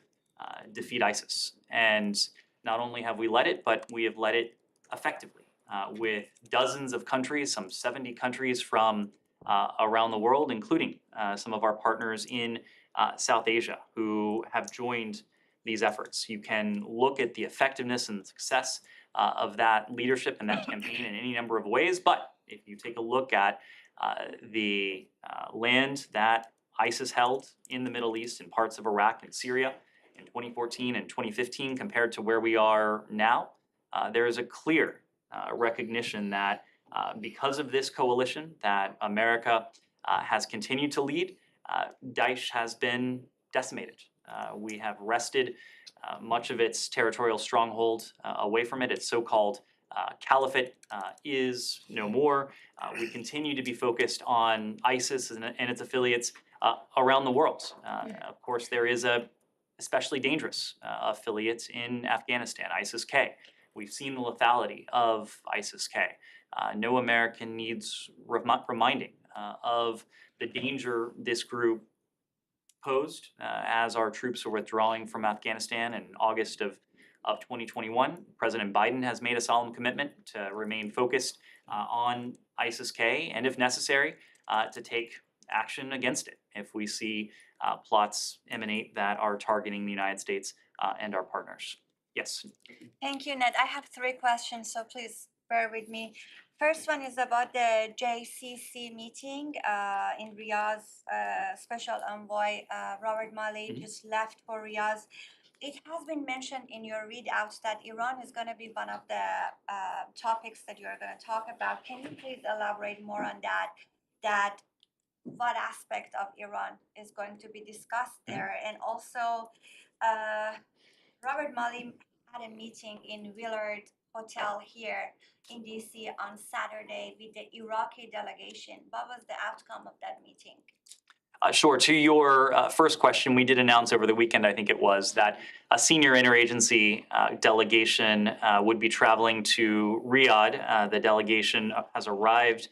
defeat ISIS. And not only have we led it, but we have led it effectively with dozens of countries, some 70 countries from around the world, including some of our partners in South Asia who have joined these efforts. You can look at the effectiveness and success of that leadership and that campaign in any number of ways, but if you take a look at the land that ISIS held in the Middle East and parts of Iraq and Syria in 2014 and 2015 compared to where we are now, there is a clear recognition that because of this coalition that America has continued to lead, Daesh has been decimated. We have wrested much of its territorial stronghold away from it. Its so-called caliphate is no more. We continue to be focused on ISIS and its affiliates around the world. Of course, there is a especially dangerous affiliate in Afghanistan, ISIS-K. We've seen the lethality of ISIS-K. No American needs reminding of the danger this group posed as our troops were withdrawing from Afghanistan in August of 2021. President Biden has made a solemn commitment to remain focused on ISIS-K and, if necessary, to take action against it if we see plots emanate that are targeting the United States and our partners. Yes. Thank you, Ned. I have 3 questions, so please bear with me. First one is about the JCC meeting in Riyadh. Special envoy Robert Malley just left for Riyadh. It has been mentioned in your readouts that Iran is going to be one of the topics that you're going to talk about. Can you please elaborate more on that? That what aspect of Iran is going to be discussed there? And also, Robert Malley had a meeting in Willard Hotel here in DC on Saturday with the Iraqi delegation. What was the outcome of that meeting? Sure. To your first question, we did announce over the weekend, I think it was, that a senior interagency delegation would be traveling to Riyadh. The delegation has arrived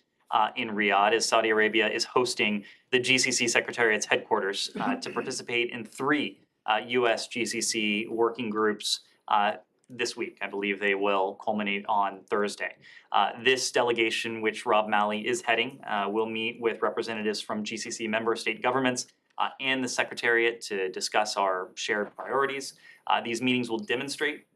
in Riyadh as Saudi Arabia is hosting the GCC Secretariat's headquarters to participate in 3 U.S. GCC working groups this week. I believe they will culminate on Thursday. This delegation, which Rob Malley is heading, will meet with representatives from GCC member state governments and the Secretariat to discuss our shared priorities. These meetings will demonstrate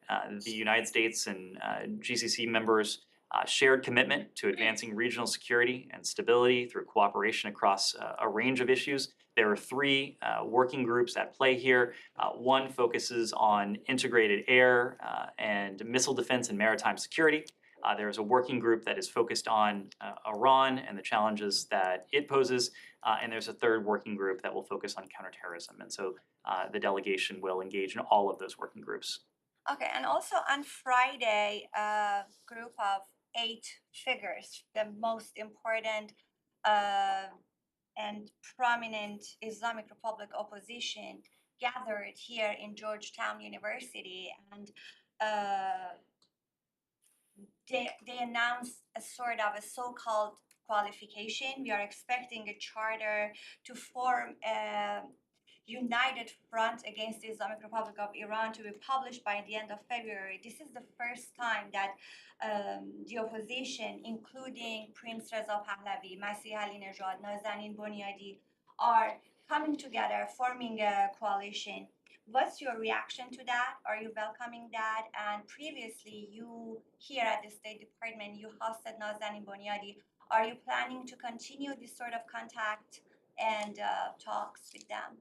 the United States and GCC members' shared commitment to advancing regional security and stability through cooperation across a range of issues. There are 3 working groups at play here. One focuses on integrated air and missile defense and maritime security. There's a working group that is focused on Iran and the challenges that it poses. And there's a 3rd working group that will focus on counterterrorism. And so the delegation will engage in all of those working groups. Okay, and also on Friday, a group of 8 figures, the most important and prominent Islamic Republic opposition, gathered here in Georgetown University, and they announced a sort of a so-called qualification. We are expecting a charter to form a united front against the Islamic Republic of Iran to be published by the end of February. This is the first time that the opposition, including Prince Reza Pahlavi, Masih Alinejad, Nazanin Boniadi, are coming together, forming a coalition. What's your reaction to that? Are you welcoming that? And previously, you here at the State Department, you hosted Nazanin Boniadi. Are you planning to continue this sort of contact and talks with them?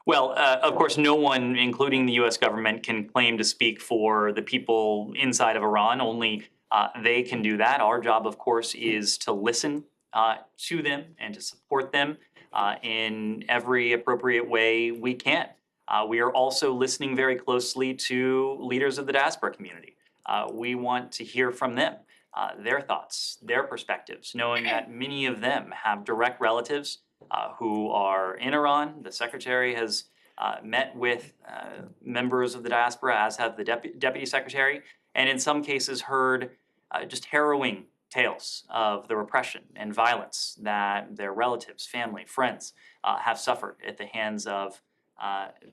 Well, of course, no one, including the U.S. government, can claim to speak for the people inside of Iran. Only they can do that. Our job, of course, is to listen to them and to support them in every appropriate way we can. We are also listening very closely to leaders of the diaspora community. We want to hear from them. their thoughts, their perspectives, knowing that many of them have direct relatives who are in Iran. The secretary has met with members of the diaspora, as have the deputy secretary, and in some cases heard just harrowing tales of the repression and violence that their relatives, family, friends have suffered at the hands of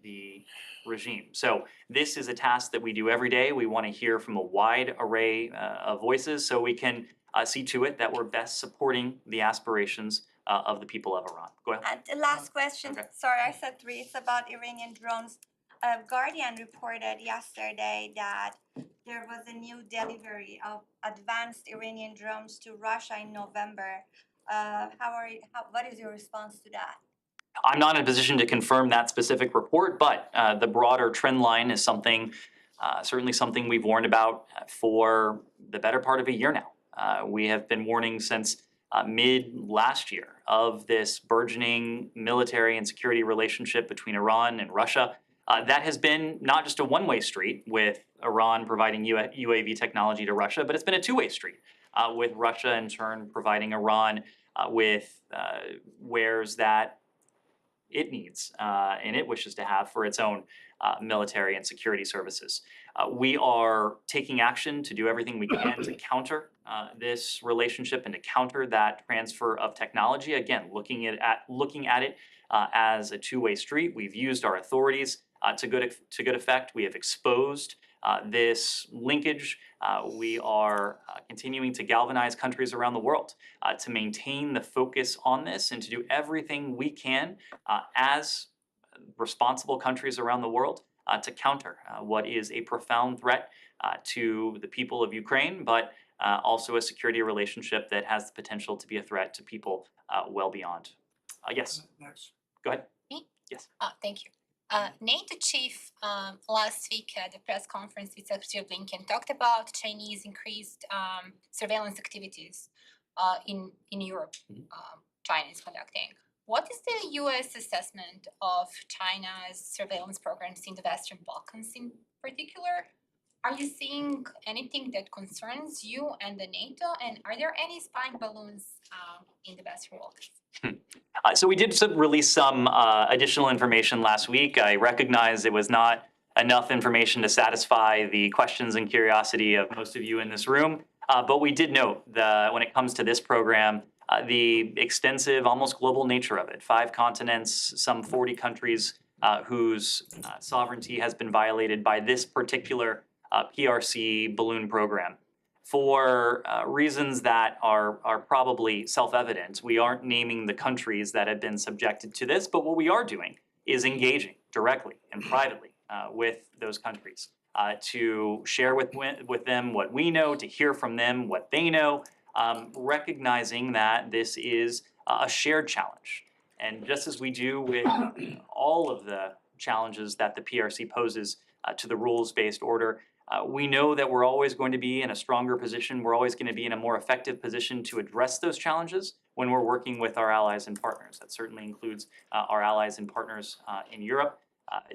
the regime. So this is a task that we do every day. We want to hear from a wide array of voices so we can see to it that we're best supporting the aspirations of the people of Iran. Go ahead. And the last question, Okay. sorry, I said 3, it's about Iranian drones. Guardian reported yesterday that there was a new delivery of advanced Iranian drones to Russia in November. What is your response to that? I'm not in a position to confirm that specific report, but the broader trend line is something, certainly something we've warned about for the better part of a year now. We have been warning since mid last year of this burgeoning military and security relationship between Iran and Russia. That has been not just a one-way street with Iran providing UAV technology to Russia, but it's been a two-way street with Russia in turn providing Iran with wares that it needs and it wishes to have for its own military and security services. We are taking action to do everything we can to counter this relationship and to counter that transfer of technology. Again, looking at it as a two-way street. We've used our authorities to good effect. We have exposed this linkage. We are continuing to galvanize countries around the world to maintain the focus on this and to do everything we can as responsible countries around the world to counter what is a profound threat to the people of Ukraine, but also a security relationship that has the potential to be a threat to people well beyond. Yes. Next. Go ahead. Me? Yes. Thank you. NATO chief last week at the press conference with Secretary Blinken talked about Chinese increased surveillance activities in Europe. China is conducting. What is the U.S. assessment of China's surveillance programs in the Western Balkans in particular? Are you seeing anything that concerns you and the NATO? And are there any spying balloons in the Western Balkans? So we did release some additional information last week. I recognize it was not enough information to satisfy the questions and curiosity of most of you in this room, but we did note that when it comes to this program, the extensive, almost global nature of it. 5 continents, some 40 countries whose sovereignty has been violated by this particular PRC balloon program. For reasons that are probably self-evident, we aren't naming the countries that have been subjected to this, but what we are doing is engaging directly and privately with those countries to share with them what we know, to hear from them what they know, recognizing that this is a shared challenge. And just as we do with all of the challenges that the PRC poses to the rules-based order, we know that we're always going to be in a stronger position. We're always going to be in a more effective position to address those challenges when we're working with our allies and partners. That certainly includes our allies and partners in Europe.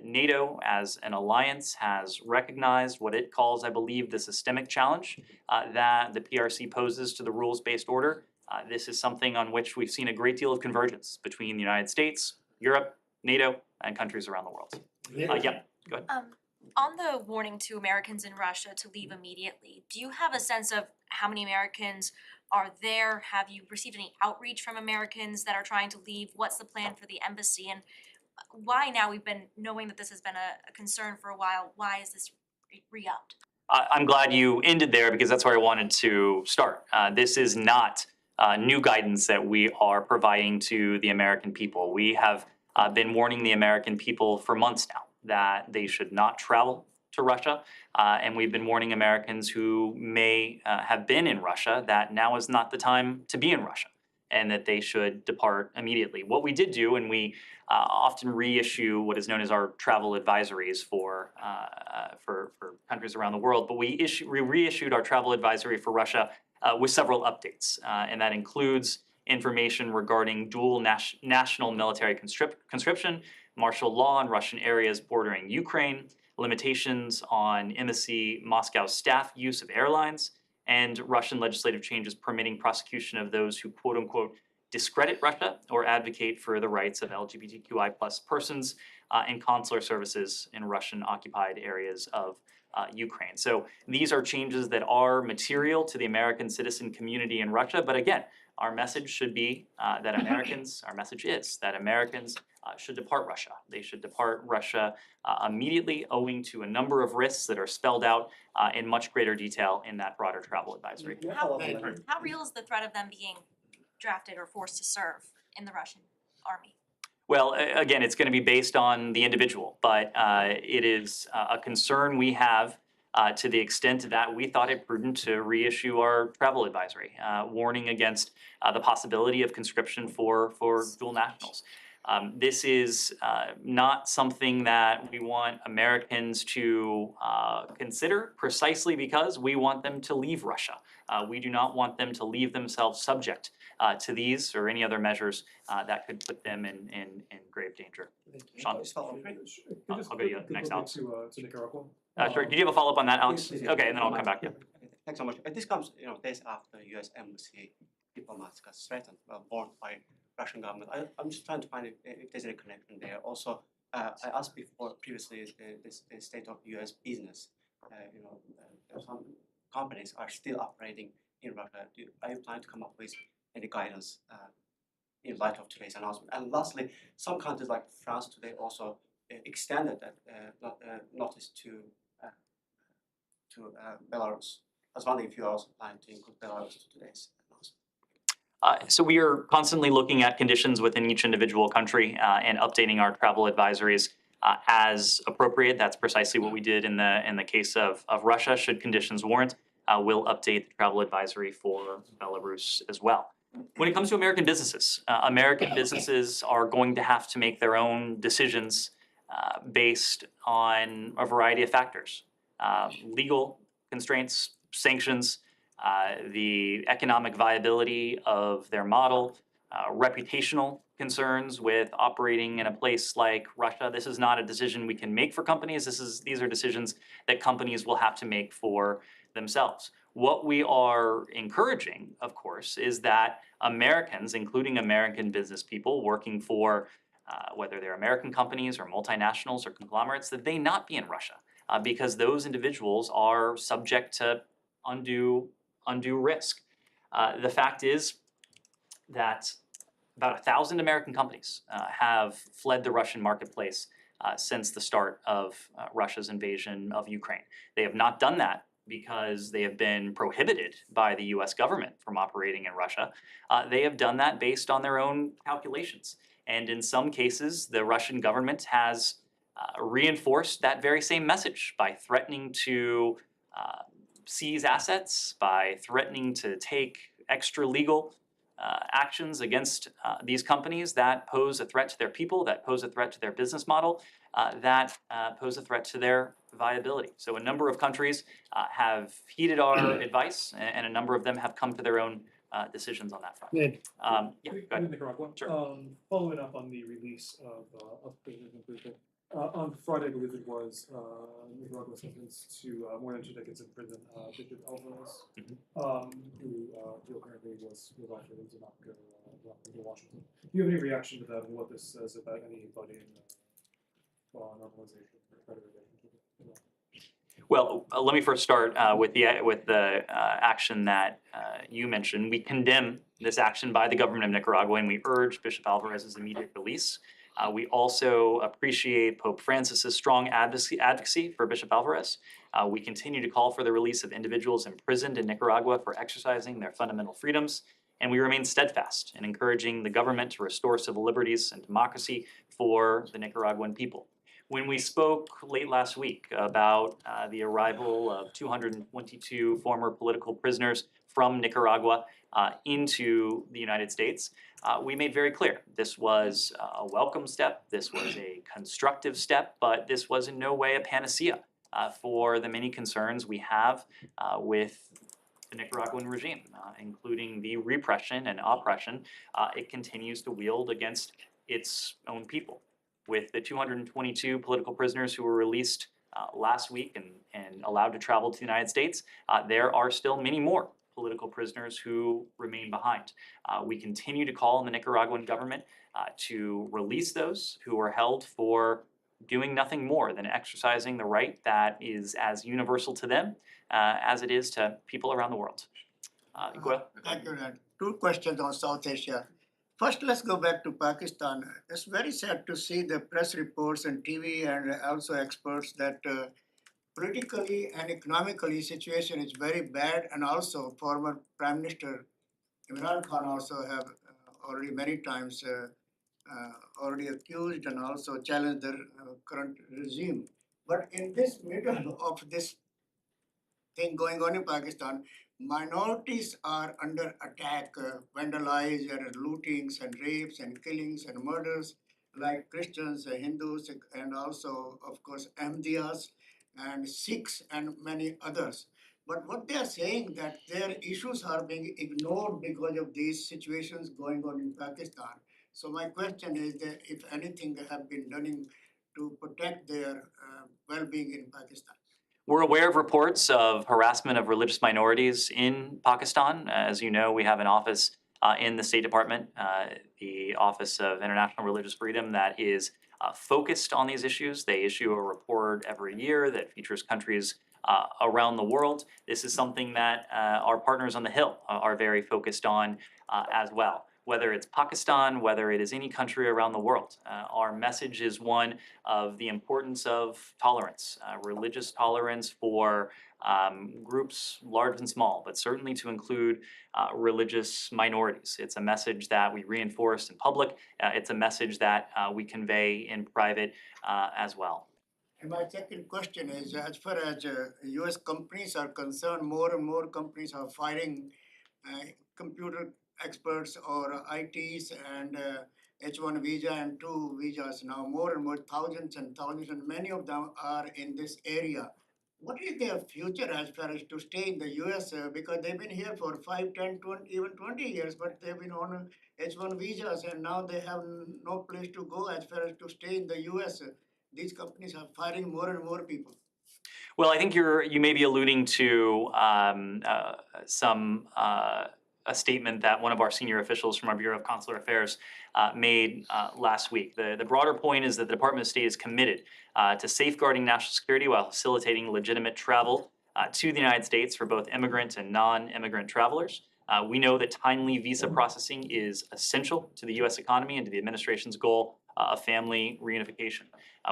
NATO, as an alliance, has recognized what it calls, I believe, the systemic challenge that the PRC poses to the rules-based order. This is something on which we've seen a great deal of convergence between the United States, Europe, NATO, and countries around the world. Yeah, go ahead. On the warning to Americans in Russia to leave immediately, do you have a sense of how many Americans are there? Have you received any outreach from Americans that are trying to leave? What's the plan for the embassy? And why now? We've been knowing that this has been a concern for a while. Why is this re-upped? I'm glad you ended there because that's where I wanted to start. This is not new guidance that we are providing to the American people. We have been warning the American people for months now that they should not travel to Russia. And we've been warning Americans who may have been in Russia that now is not the time to be in Russia and that they should depart immediately. What we did do, and we often reissue what is known as our travel advisories for countries around the world, but we reissued our travel advisory for Russia with several updates. And that includes information regarding dual national military conscription, martial law in Russian areas bordering Ukraine, limitations on embassy Moscow staff use of airlines, and Russian legislative changes permitting prosecution of those who quote unquote discredit Russia or advocate for the rights of LGBTQI plus persons and consular services in Russian occupied areas of Ukraine. So these are changes that are material to the American citizen community in Russia. But again, our message should be that Americans, our message is that Americans should depart Russia. They should depart Russia immediately, owing to a number of risks that are spelled out in much greater detail in that broader travel advisory. How real is the threat of them being drafted or forced to serve in the Russian army? Well, again, it's going to be based on the individual, but it is a concern we have to the extent that we thought it prudent to reissue our travel advisory, warning against the possibility of conscription for dual nationals. This is not something that we want Americans to consider precisely because we want them to leave Russia. We do not want them to leave themselves subject to these or any other measures that could put them in grave danger. Sean? I'll go to you next, Alex. To Nicaragua. Sure. Did you have a follow-up on that, Alex? Yes, yes, Okay, yes. and then I'll come back to you. Thanks so much. This comes, days after U.S. embassy diplomats got threatened, warned by Russian government. I'm just trying to find if there's any connection there. Also, I asked previously the state of U.S. business. Some companies are still operating in Russia. Are you planning to come up with any guidance in light of today's announcement? And lastly, some countries like France today also extended that notice to Belarus. I was wondering if you also plan to include Belarus to today's announcement. So we are constantly looking at conditions within each individual country and updating our travel advisories as appropriate. That's precisely what we did in the case of Russia. Should conditions warrant, we'll update the travel advisory for Belarus as well. When it comes to American businesses are going to have to make their own decisions based on a variety of factors. Legal constraints, sanctions, the economic viability of their model, reputational concerns with operating in a place like Russia. This is not a decision we can make for companies. These are decisions that companies will have to make for themselves. What we are encouraging, of course, is that Americans, including American business people working for whether they're American companies or multinationals or conglomerates, that they not be in Russia because those individuals are subject to undue risk. The fact is that about 1,000 American companies have fled the Russian marketplace since the start of Russia's invasion of Ukraine. They have not done that because they have been prohibited by the US government from operating in Russia. They have done that based on their own calculations. And in some cases, the Russian government has reinforced that very same message by threatening to seize assets, by threatening to take extra legal actions against these companies that pose a threat to their people, that pose a threat to their business model, that pose a threat to their viability. So a number of countries have heeded our advice, and a number of them have come to their own decisions on that front. Ned. Yeah, go ahead. Nicaragua. Sure. Following up on the release of President Putin, on Friday, I believe it was, Nicaragua sentenced to more than 2 decades in prison, Bishop Alvarez, who apparently was actually to not go to Washington. Do you have any reaction to that and what this says about anybody in normalization or better relationship? Well, let me first start with the action that you mentioned. We condemn this action by the government of Nicaragua, and we urge Bishop Alvarez's immediate release. We also appreciate Pope Francis's strong advocacy for Bishop Alvarez. We continue to call for the release of individuals imprisoned in Nicaragua for exercising their fundamental freedoms, and we remain steadfast in encouraging the government to restore civil liberties and democracy for the Nicaraguan people. When we spoke late last week about the arrival of 222 former political prisoners from Nicaragua into the United States, we made very clear this was a welcome step, this was a constructive step, but this was in no way a panacea for the many concerns we have with the Nicaraguan regime, including the repression and oppression it continues to wield against its own people. With the 222 political prisoners who were released last week and allowed to travel to the United States, there are still many more political prisoners who remain behind. We continue to call on the Nicaraguan government to release those who are held for doing nothing more than exercising the right that is as universal to them as it is to people around the world. Goel? Thank you, Ned. Two questions on South Asia. First, let's go back to Pakistan. It's very sad to see the press reports and TV and also experts that politically and economically situation is very bad, and also former Prime Minister Imran Khan also have already many times already accused and also challenged the current regime. But in this middle of this thing going on in Pakistan, minorities are under attack, vandalized and lootings and rapes and killings and murders, like Christians, Hindus, and also, of course, Ahmadiyas and Sikhs and many others. But what they are saying that their issues are being ignored because of these situations going on in Pakistan. So my question is that if anything have been done to protect their well-being in Pakistan. We're aware of reports of harassment of religious minorities in Pakistan. As you know, we have an office in the State Department, the Office of International Religious Freedom, that is focused on these issues. They issue a report every year that features countries around the world. This is something that our partners on the Hill are very focused on as well. Whether it's Pakistan, whether it is any country around the world, our message is one of the importance of tolerance, religious tolerance for groups large and small, but certainly to include religious minorities. It's a message that we reinforce in public. It's a message that we convey in private as well. And my second question is, as far as US companies are concerned, more and more companies are firing computer experts or ITs and H1 visa and 2 visas now, more and more, thousands and thousands, and many of them are in this area. What is their future as far as to stay in the US? Because they've been here for 5, 10, 20, even 20 years, but they've been on H1 visas and now they have no place to go as far as to stay in the US. These companies are firing more and more people. Well, I think you may be alluding to a statement that one of our senior officials from our Bureau of Consular Affairs made last week. The broader point is that the Department of State is committed to safeguarding national security while facilitating legitimate travel to the United States for both immigrant and non-immigrant travelers. We know that timely visa processing is essential to the U.S. economy and to the administration's goal of family reunification.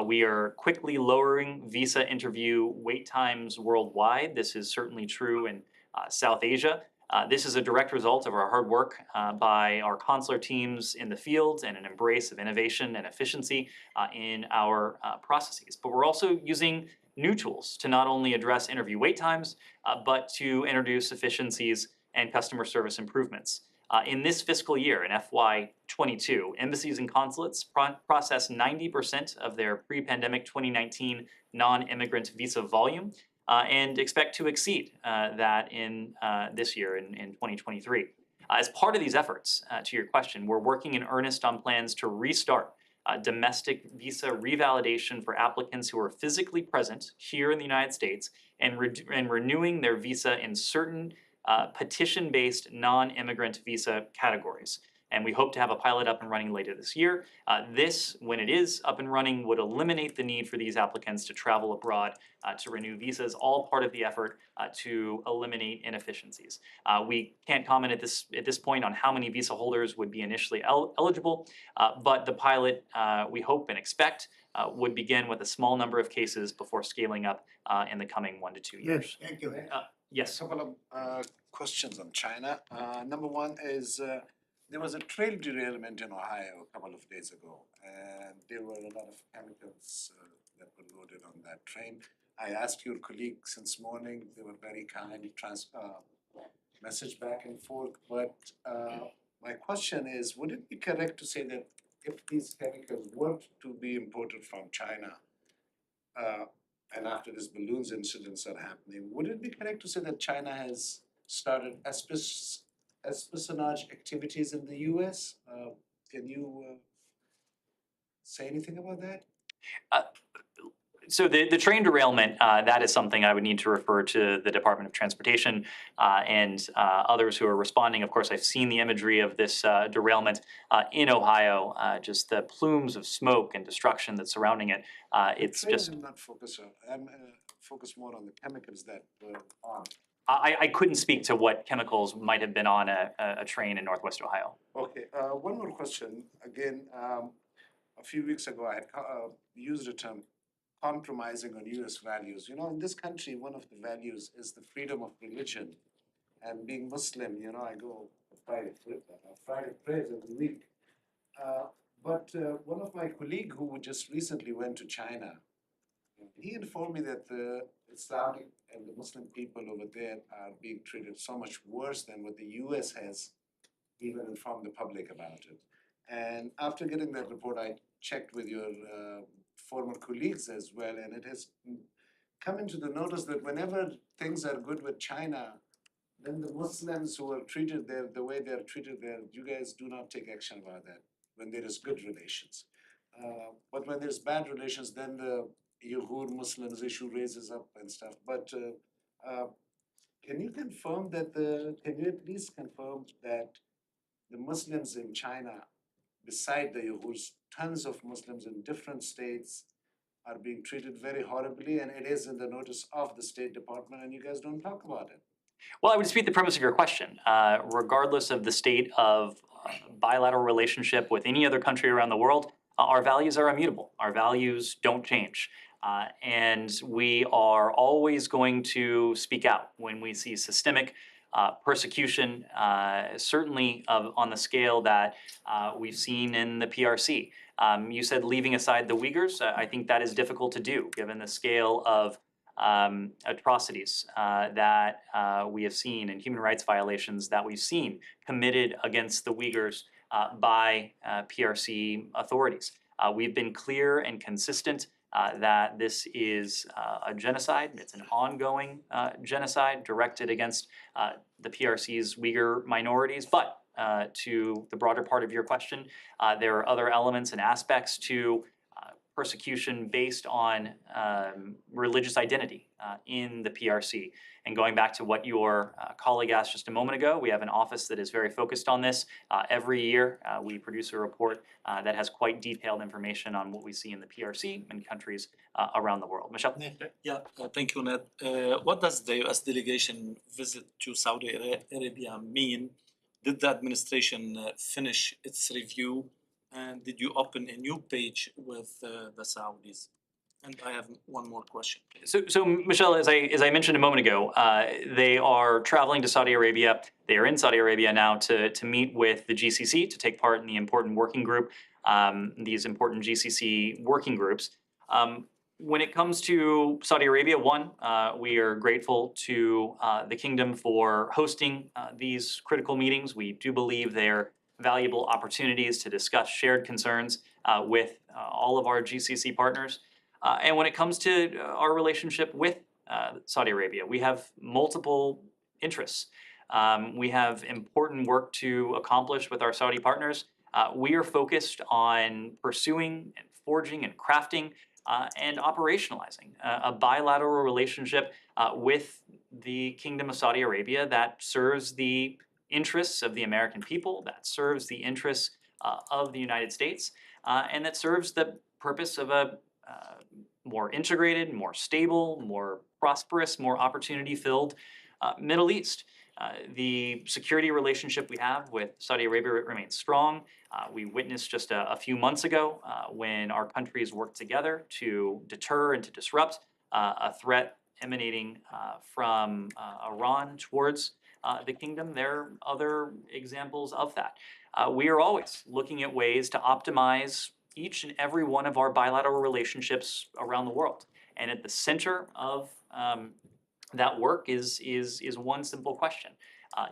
We are quickly lowering visa interview wait times worldwide. This is certainly true in South Asia. This is a direct result of our hard work by our consular teams in the field and an embrace of innovation and efficiency in our processes. But we're also using new tools to not only address interview wait times, but to introduce efficiencies and customer service improvements. In this fiscal year, in FY22, embassies and consulates processed 90% of their pre-pandemic 2019 non-immigrant visa volume and expect to exceed that in this year, in 2023. As part of these efforts, to your question, we're working in earnest on plans to restart domestic visa revalidation for applicants who are physically present here in the United States and renewing their visa in certain petition-based non-immigrant visa categories. And we hope to have a pilot up and running later this year. This, when it is up and running, would eliminate the need for these applicants to travel abroad to renew visas, all part of the effort to eliminate inefficiencies. We can't comment at this point on how many visa holders would be initially eligible, but the pilot, we hope and expect, would begin with a small number of cases before scaling up in the coming 1 to 2 years. Yes, thank you. Yes. A couple of questions on China. Number one is there was a train derailment in Ohio a couple of days ago, and there were a lot of chemicals that were loaded on that train. I asked your colleagues since morning; they were very kind, message back and forth. But my question is, would it be correct to say that if these chemicals were to be imported from China, and after this balloons incidents are happening, would it be correct to say that China has started espionage activities in the US? Can you say anything about that? So the train derailment, that is something I would need to refer to the Department of Transportation and others who are responding. Of course, I've seen the imagery of this derailment in Ohio, just the plumes of smoke and destruction that's surrounding it. It's just. I'm not focused on, I'm focused more on the chemicals that were on. I couldn't speak to what chemicals might have been on a train in Northwest Ohio. Okay, one more question. Again, a few weeks ago, I had used the term compromising on US values. You know, in this country, one of the values is the freedom of religion. And being Muslim, you know, I go Friday prayers every week. But one of my colleagues who just recently went to China, he informed me that the Islamic and the Muslim people over there are being treated so much worse than what the US has even informed the public about it. And after getting that report, I checked with your former colleagues as well, and it has come into the notice that whenever things are good with China, then the Muslims who are treated there the way they are treated there, you guys do not take action about that when there is good relations. But when there's bad relations, then the Uyghur Muslims issue raises up and stuff. But can you confirm that can you at least confirm that the Muslims in China, beside the Uyghurs, tons of Muslims in different states are being treated very horribly, and it is in the notice of the State Department, and you guys don't talk about it? Well, I would dispute the premise of your question. Regardless of the state of bilateral relationship with any other country around the world, our values are immutable. Our values don't change. And we are always going to speak out when we see systemic persecution, certainly on the scale that we've seen in the PRC. You said leaving aside the Uyghurs. I think that is difficult to do given the scale of atrocities that we have seen and human rights violations that we've seen committed against the Uyghurs by PRC authorities. We've been clear and consistent that this is a genocide. It's an ongoing genocide directed against the PRC's Uyghur minorities. But to the broader part of your question, there are other elements and aspects to persecution based on religious identity in the PRC. And going back to what your colleague asked just a moment ago, we have an office that is very focused on this. Every year, we produce a report that has quite detailed information on what we see in the PRC and countries around the world. Michelle? Yeah, thank you, Ned. What does the U.S. delegation visit to Saudi Arabia mean? Did the administration finish its review? And did you open a new page with the Saudis? And I have one more question. So Michelle, as I mentioned a moment ago, they are traveling to Saudi Arabia. They are in Saudi Arabia now to meet with the GCC, to take part in the important working group, these important GCC working groups. When it comes to Saudi Arabia, we are grateful to the kingdom for hosting these critical meetings. We do believe they're valuable opportunities to discuss shared concerns with all of our GCC partners. And when it comes to our relationship with Saudi Arabia, we have multiple interests. We have important work to accomplish with our Saudi partners. We are focused on pursuing and forging and crafting and operationalizing a bilateral relationship with the Kingdom of Saudi Arabia that serves the interests of the American people, that serves the interests of the United States, and that serves the purpose of a more integrated, more stable, more prosperous, more opportunity-filled Middle East. The security relationship we have with Saudi Arabia remains strong. We witnessed just a few months ago when our countries worked together to deter and to disrupt a threat emanating from Iran towards the kingdom. There are other examples of that. We are always looking at ways to optimize each and every one of our bilateral relationships around the world. And at the center of that work is one simple question.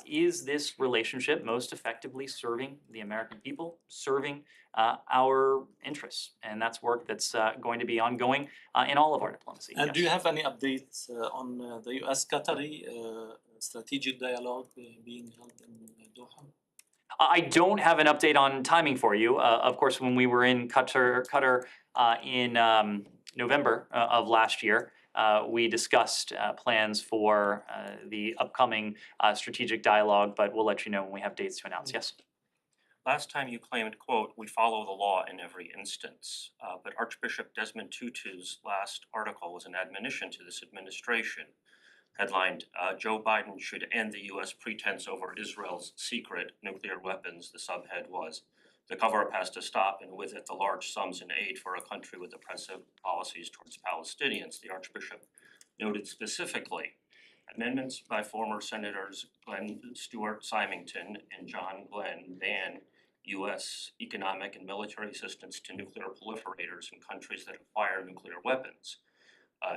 Is this relationship most effectively serving the American people, serving our interests? And that's work that's going to be ongoing in all of our diplomacy. And do you have any updates on the U.S.-Qatari strategic dialogue being held in Doha? I don't have an update on timing for you. Of course, when we were in Qatar in November of last year, we discussed plans for the upcoming strategic dialogue, but we'll let you know when we have dates to announce. Yes? Last time you claimed, quote, "We follow the law in every instance," but Archbishop Desmond Tutu's last article was an admonition to this administration. Headlined, "Joe Biden should end the US pretense over Israel's secret nuclear weapons." The subhead was, "The cover-up has to stop, and with it the large sums in aid for a country with oppressive policies towards Palestinians." The Archbishop noted specifically amendments by former Senators Glenn Stewart Symington and John Glenn ban US economic and military assistance to nuclear proliferators in countries that acquire nuclear weapons.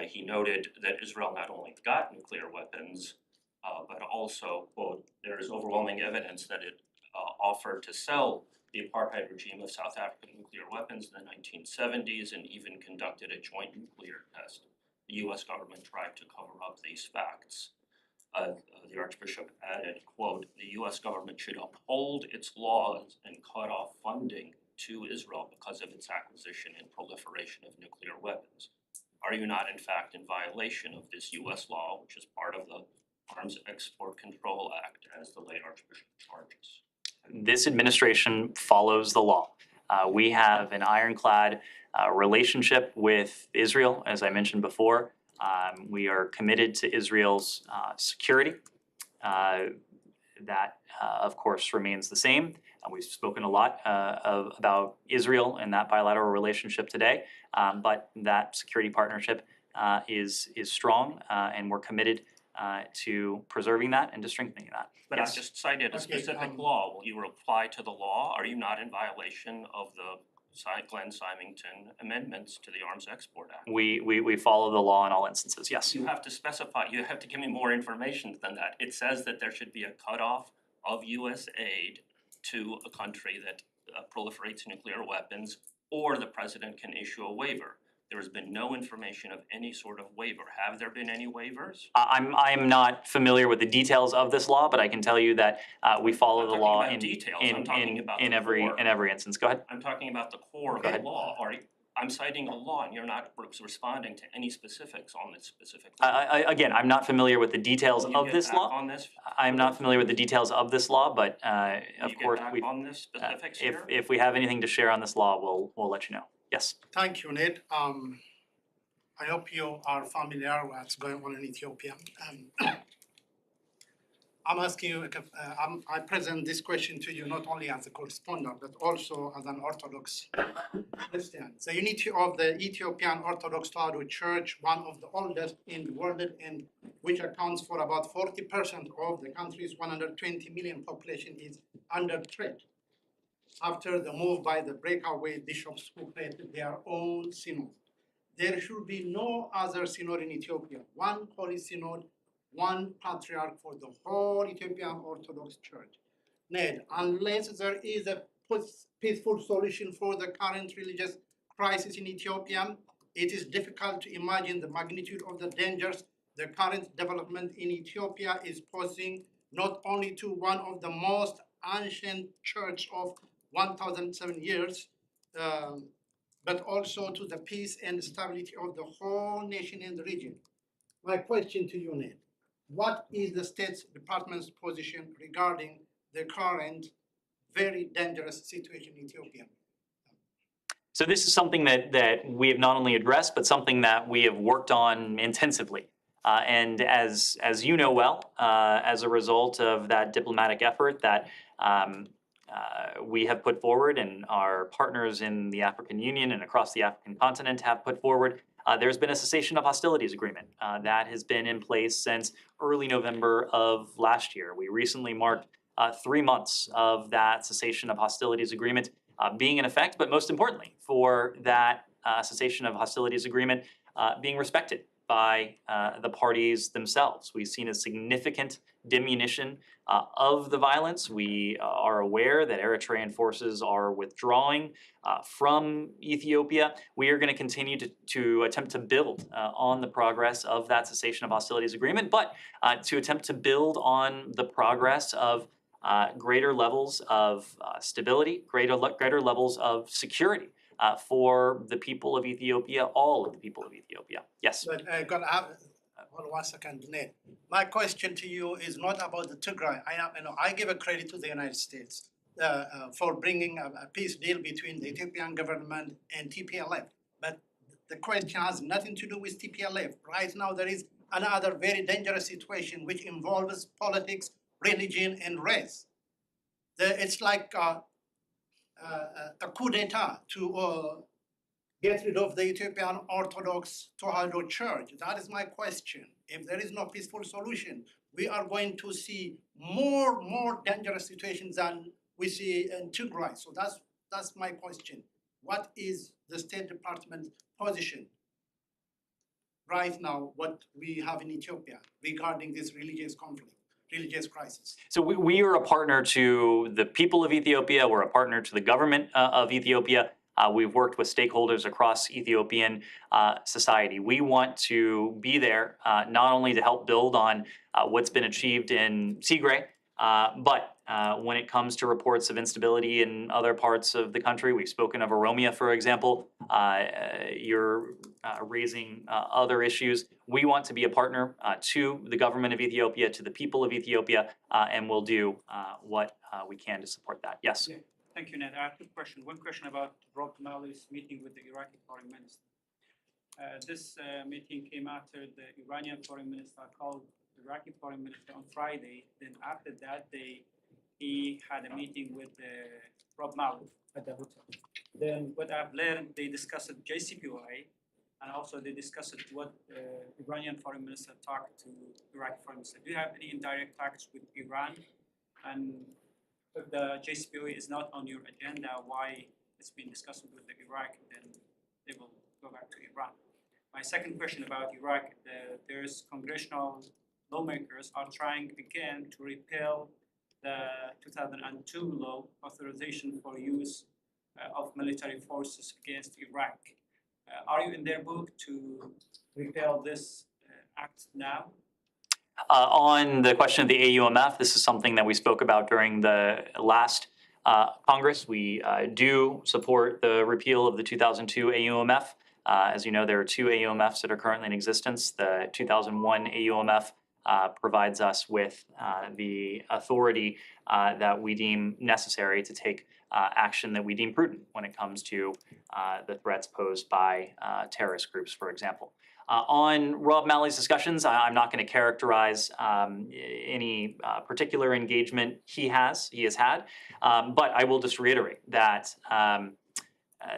He noted that Israel not only got nuclear weapons, but also, quote, "There is overwhelming evidence that it offered to sell the apartheid regime of South African nuclear weapons in the 1970s and even conducted a joint nuclear test. The US government tried to cover up these facts." The Archbishop added, quote, "The US government should uphold its laws and cut off funding to Israel because of its acquisition and proliferation of nuclear weapons. Are you not in fact in violation of this US law, which is part of the Arms Export Control Act, as the late Archbishop charges?" This administration follows the law. We have an ironclad relationship with Israel, as I mentioned before. We are committed to Israel's security. That, of course, remains the same. We've spoken a lot about Israel and that bilateral relationship today, but that security partnership is strong, and we're committed to preserving that and to strengthening that. But I just cited a specific law. Will you reply to the law? Are you not in violation of the Glenn Symington amendments to the Arms Export Act? We follow the law in all instances, yes. You have to specify, you have to give me more information than that. It says that there should be a cutoff of US aid to a country that proliferates nuclear weapons, or the president can issue a waiver. There has been no information of any sort of waiver. Have there been any waivers? I'm not familiar with the details of this law, but I can tell you that we follow the law in every instance. Go ahead. I'm talking about the core of the law. I'm citing a law, and you're not responding to any specifics on this specific law. Again, I'm not familiar with the details Will you of get this back law. on this? I'm not familiar with the details of this law, but Will of you course, get back on this specifics here? if we have anything to share on this law, we'll let you know. Yes. Thank you, Ned. I hope you are familiar with what's going on in Ethiopia. I'm asking you, I present this question to you not only as a correspondent, but also as an Orthodox Christian. The unity of the Ethiopian Orthodox Tewahedo Church, one of the oldest in the world, and which accounts for about 40% of the country's 120 million population, is under threat after the move by the breakaway bishops who created their own synod. There should be no other synod in Ethiopia, one holy synod, one patriarch for the whole Ethiopian Orthodox Church. Ned, unless there is a peaceful solution for the current religious crisis in Ethiopia, it is difficult to imagine the magnitude of the dangers the current development in Ethiopia is posing, not only to one of the most ancient church of 1,007 years, but also to the peace and stability of the whole nation and the region. My question to you, Ned, what is the State Department's position regarding the current very dangerous situation in Ethiopia? So this is something that we have not only addressed, but something that we have worked on intensively. And as you know well, as a result of that diplomatic effort that we have put forward and our partners in the African Union and across the African continent have put forward, there's been a cessation of hostilities agreement that has been in place since early November of last year. We recently marked 3 months of that cessation of hostilities agreement being in effect, but most importantly, for that cessation of hostilities agreement being respected by the parties themselves. We've seen a significant diminution of the violence. We are aware that Eritrean forces are withdrawing from Ethiopia. We are going to continue to attempt to build on the progress of that cessation of hostilities agreement, but to attempt to build on the progress of greater levels of stability, greater levels of security for the people of Ethiopia, all of the people of Ethiopia. Yes. But hold on 1 second, Ned. My question to you is not about the Tigray. I give a credit to the United States for bringing a peace deal between the Ethiopian government and TPLF. But the question has nothing to do with TPLF. Right now, there is another very dangerous situation which involves politics, religion, and race. It's like a coup d'etat to get rid of the Ethiopian Orthodox Tewahedo Church. That is my question. If there is no peaceful solution, we are going to see more dangerous situations than we see in Tigray. So that's my question. What is the State Department position right now, what we have in Ethiopia regarding this religious conflict, religious crisis? So we are a partner to the people of Ethiopia. We're a partner to the government of Ethiopia. We've worked with stakeholders across Ethiopian society. We want to be there not only to help build on what's been achieved in Tigray, but when it comes to reports of instability in other parts of the country, we've spoken of Oromia, for example. You're raising other issues. We want to be a partner to the government of Ethiopia, to the people of Ethiopia, and we'll do what we can to support that. Yes. Yeah. Thank you, Ned. I have two questions. One question about Rob Mali's meeting with the Iraqi foreign minister. This meeting came after the Iranian foreign minister called the Iraqi foreign minister on Friday. Then after that, he had a meeting with Rob Mali at the hotel. Then what I've learned, they discussed JCPOA, and also they discussed what Iranian foreign minister talked to Iraqi foreign minister. Do you have any indirect talks with Iran? And if the JCPOA is not on your agenda, why it's been discussed with the Iraq, then they will go back to Iran. My second question about Iraq, there's congressional lawmakers are trying again to repeal the 2002 law authorization for use of military forces against Iraq. Are you in their book to repeal this act now? On the question of the AUMF, this is something that we spoke about during the last Congress. We do support the repeal of the 2002 AUMF. As you know, there are two AUMFs that are currently in existence. The 2001 AUMF provides us with the authority that we deem necessary to take action that we deem prudent when it comes to the threats posed by terrorist groups, for example. On Rob Mali's discussions, I'm not going to characterize any particular engagement he has had, but I will just reiterate that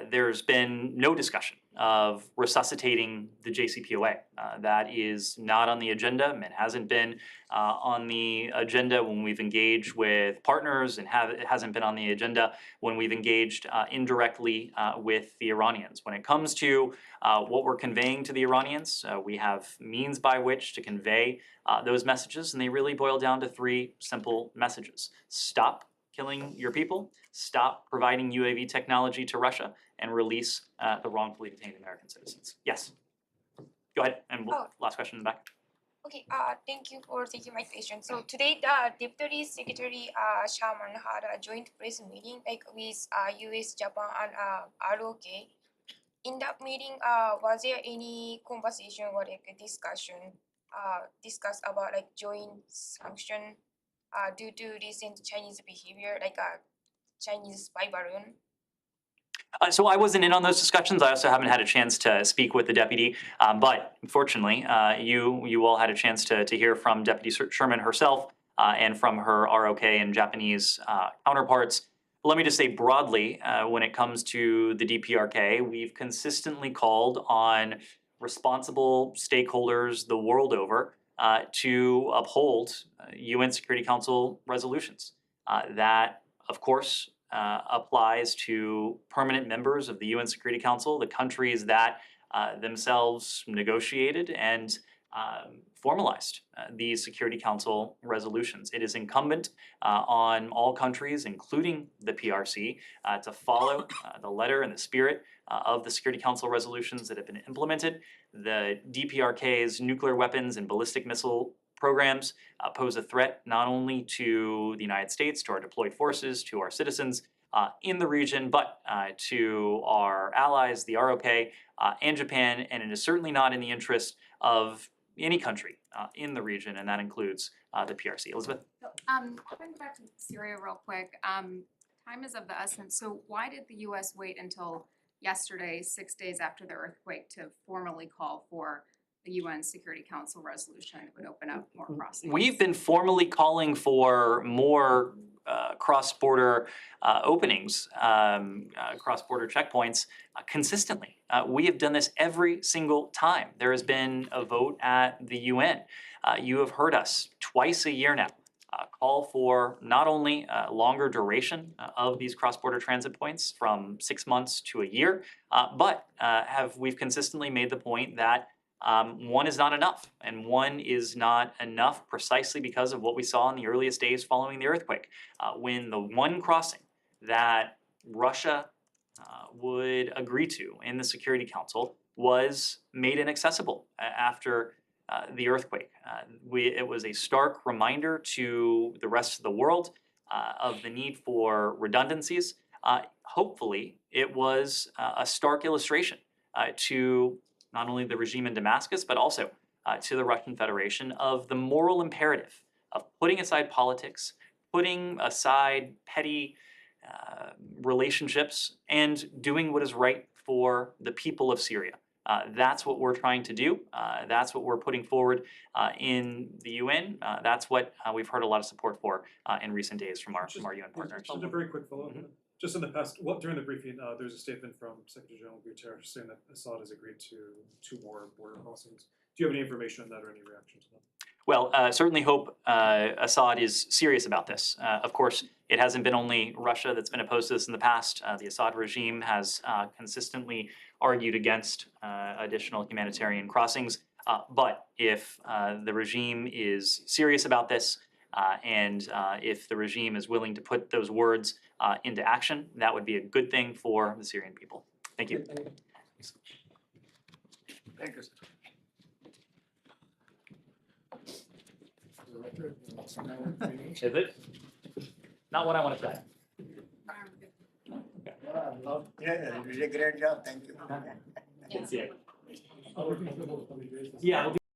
there's been no discussion of resuscitating the JCPOA. That is not on the agenda and hasn't been on the agenda when we've engaged with partners, and it hasn't been on the agenda when we've engaged indirectly with the Iranians. When it comes to what we're conveying to the Iranians, we have means by which to convey those messages, and they really boil down to three simple messages. Stop killing your people, stop providing UAV technology to Russia, and release the wrongfully detained American citizens. Yes. Go ahead, and last question in the back. Okay, thank you for taking my question. So today, the Deputy Secretary Sharman had a joint press meeting with US, Japan, and ROK. In that meeting, was there any conversation or discussion discussed about joint sanction due to recent Chinese behavior, Chinese spy balloon? So I wasn't in on those discussions. I also haven't had a chance to speak with the deputy, but fortunately, you all had a chance to hear from Deputy Sherman herself and from her ROK and Japanese counterparts. Let me just say broadly, when it comes to the DPRK, we've consistently called on responsible stakeholders the world over to uphold UN Security Council resolutions. That, of course, applies to permanent members of the UN Security Council, the countries that themselves negotiated and formalized these Security Council resolutions. It is incumbent on all countries, including the PRC, to follow the letter and the spirit of the Security Council resolutions that have been implemented. The DPRK's nuclear weapons and ballistic missile programs pose a threat not only to the United States, to our deployed forces, to our citizens, in the region, but to our allies, the ROK, and Japan, and it is certainly not in the interest of any country in the region, and that includes the PRC. Elizabeth? Going back to Syria real quick, time is of the essence, so why did the US wait until yesterday, 6 days after the earthquake, to formally call for the UN Security Council resolution that would open up more crossings? We've been formally calling for more cross-border openings, cross-border checkpoints consistently. We have done this every single time there has been a vote at the UN. You have heard us twice a year now call for not only longer duration of these cross-border transit points from 6 months to a year, but we've consistently made the point that one is not enough, and one is not enough precisely because of what we saw in the earliest days following the earthquake, when the one crossing that Russia would agree to in the Security Council was made inaccessible after the earthquake. It was a stark reminder to the rest of the world of the need for redundancies. Hopefully, it was a stark illustration to not only the regime in Damascus, but also to the Russian Federation of the moral imperative of putting aside politics, putting aside petty relationships, and doing what is right for the people of Syria. That's what we're trying to do. That's what we're putting forward in the UN. That's what we've heard a lot of support for in recent days from our UN partners. Just a very quick follow-up. Just in the past, during the briefing, there's a statement from Secretary General Guterres saying that Assad has agreed to 2 more border crossings. Do you have any information on that or any reaction to that? Well, certainly hope Assad is serious about this. Of course, it hasn't been only Russia that's been opposed to this in the past. The Assad regime has consistently argued against additional humanitarian crossings. But if the regime is serious about this, and if the regime is willing to put those words into action, that would be a good thing for the Syrian people. Thank you. Thank you, sir. Is it? Not what I want to say. Yeah, you did a great job, thank you. Yeah, we'll do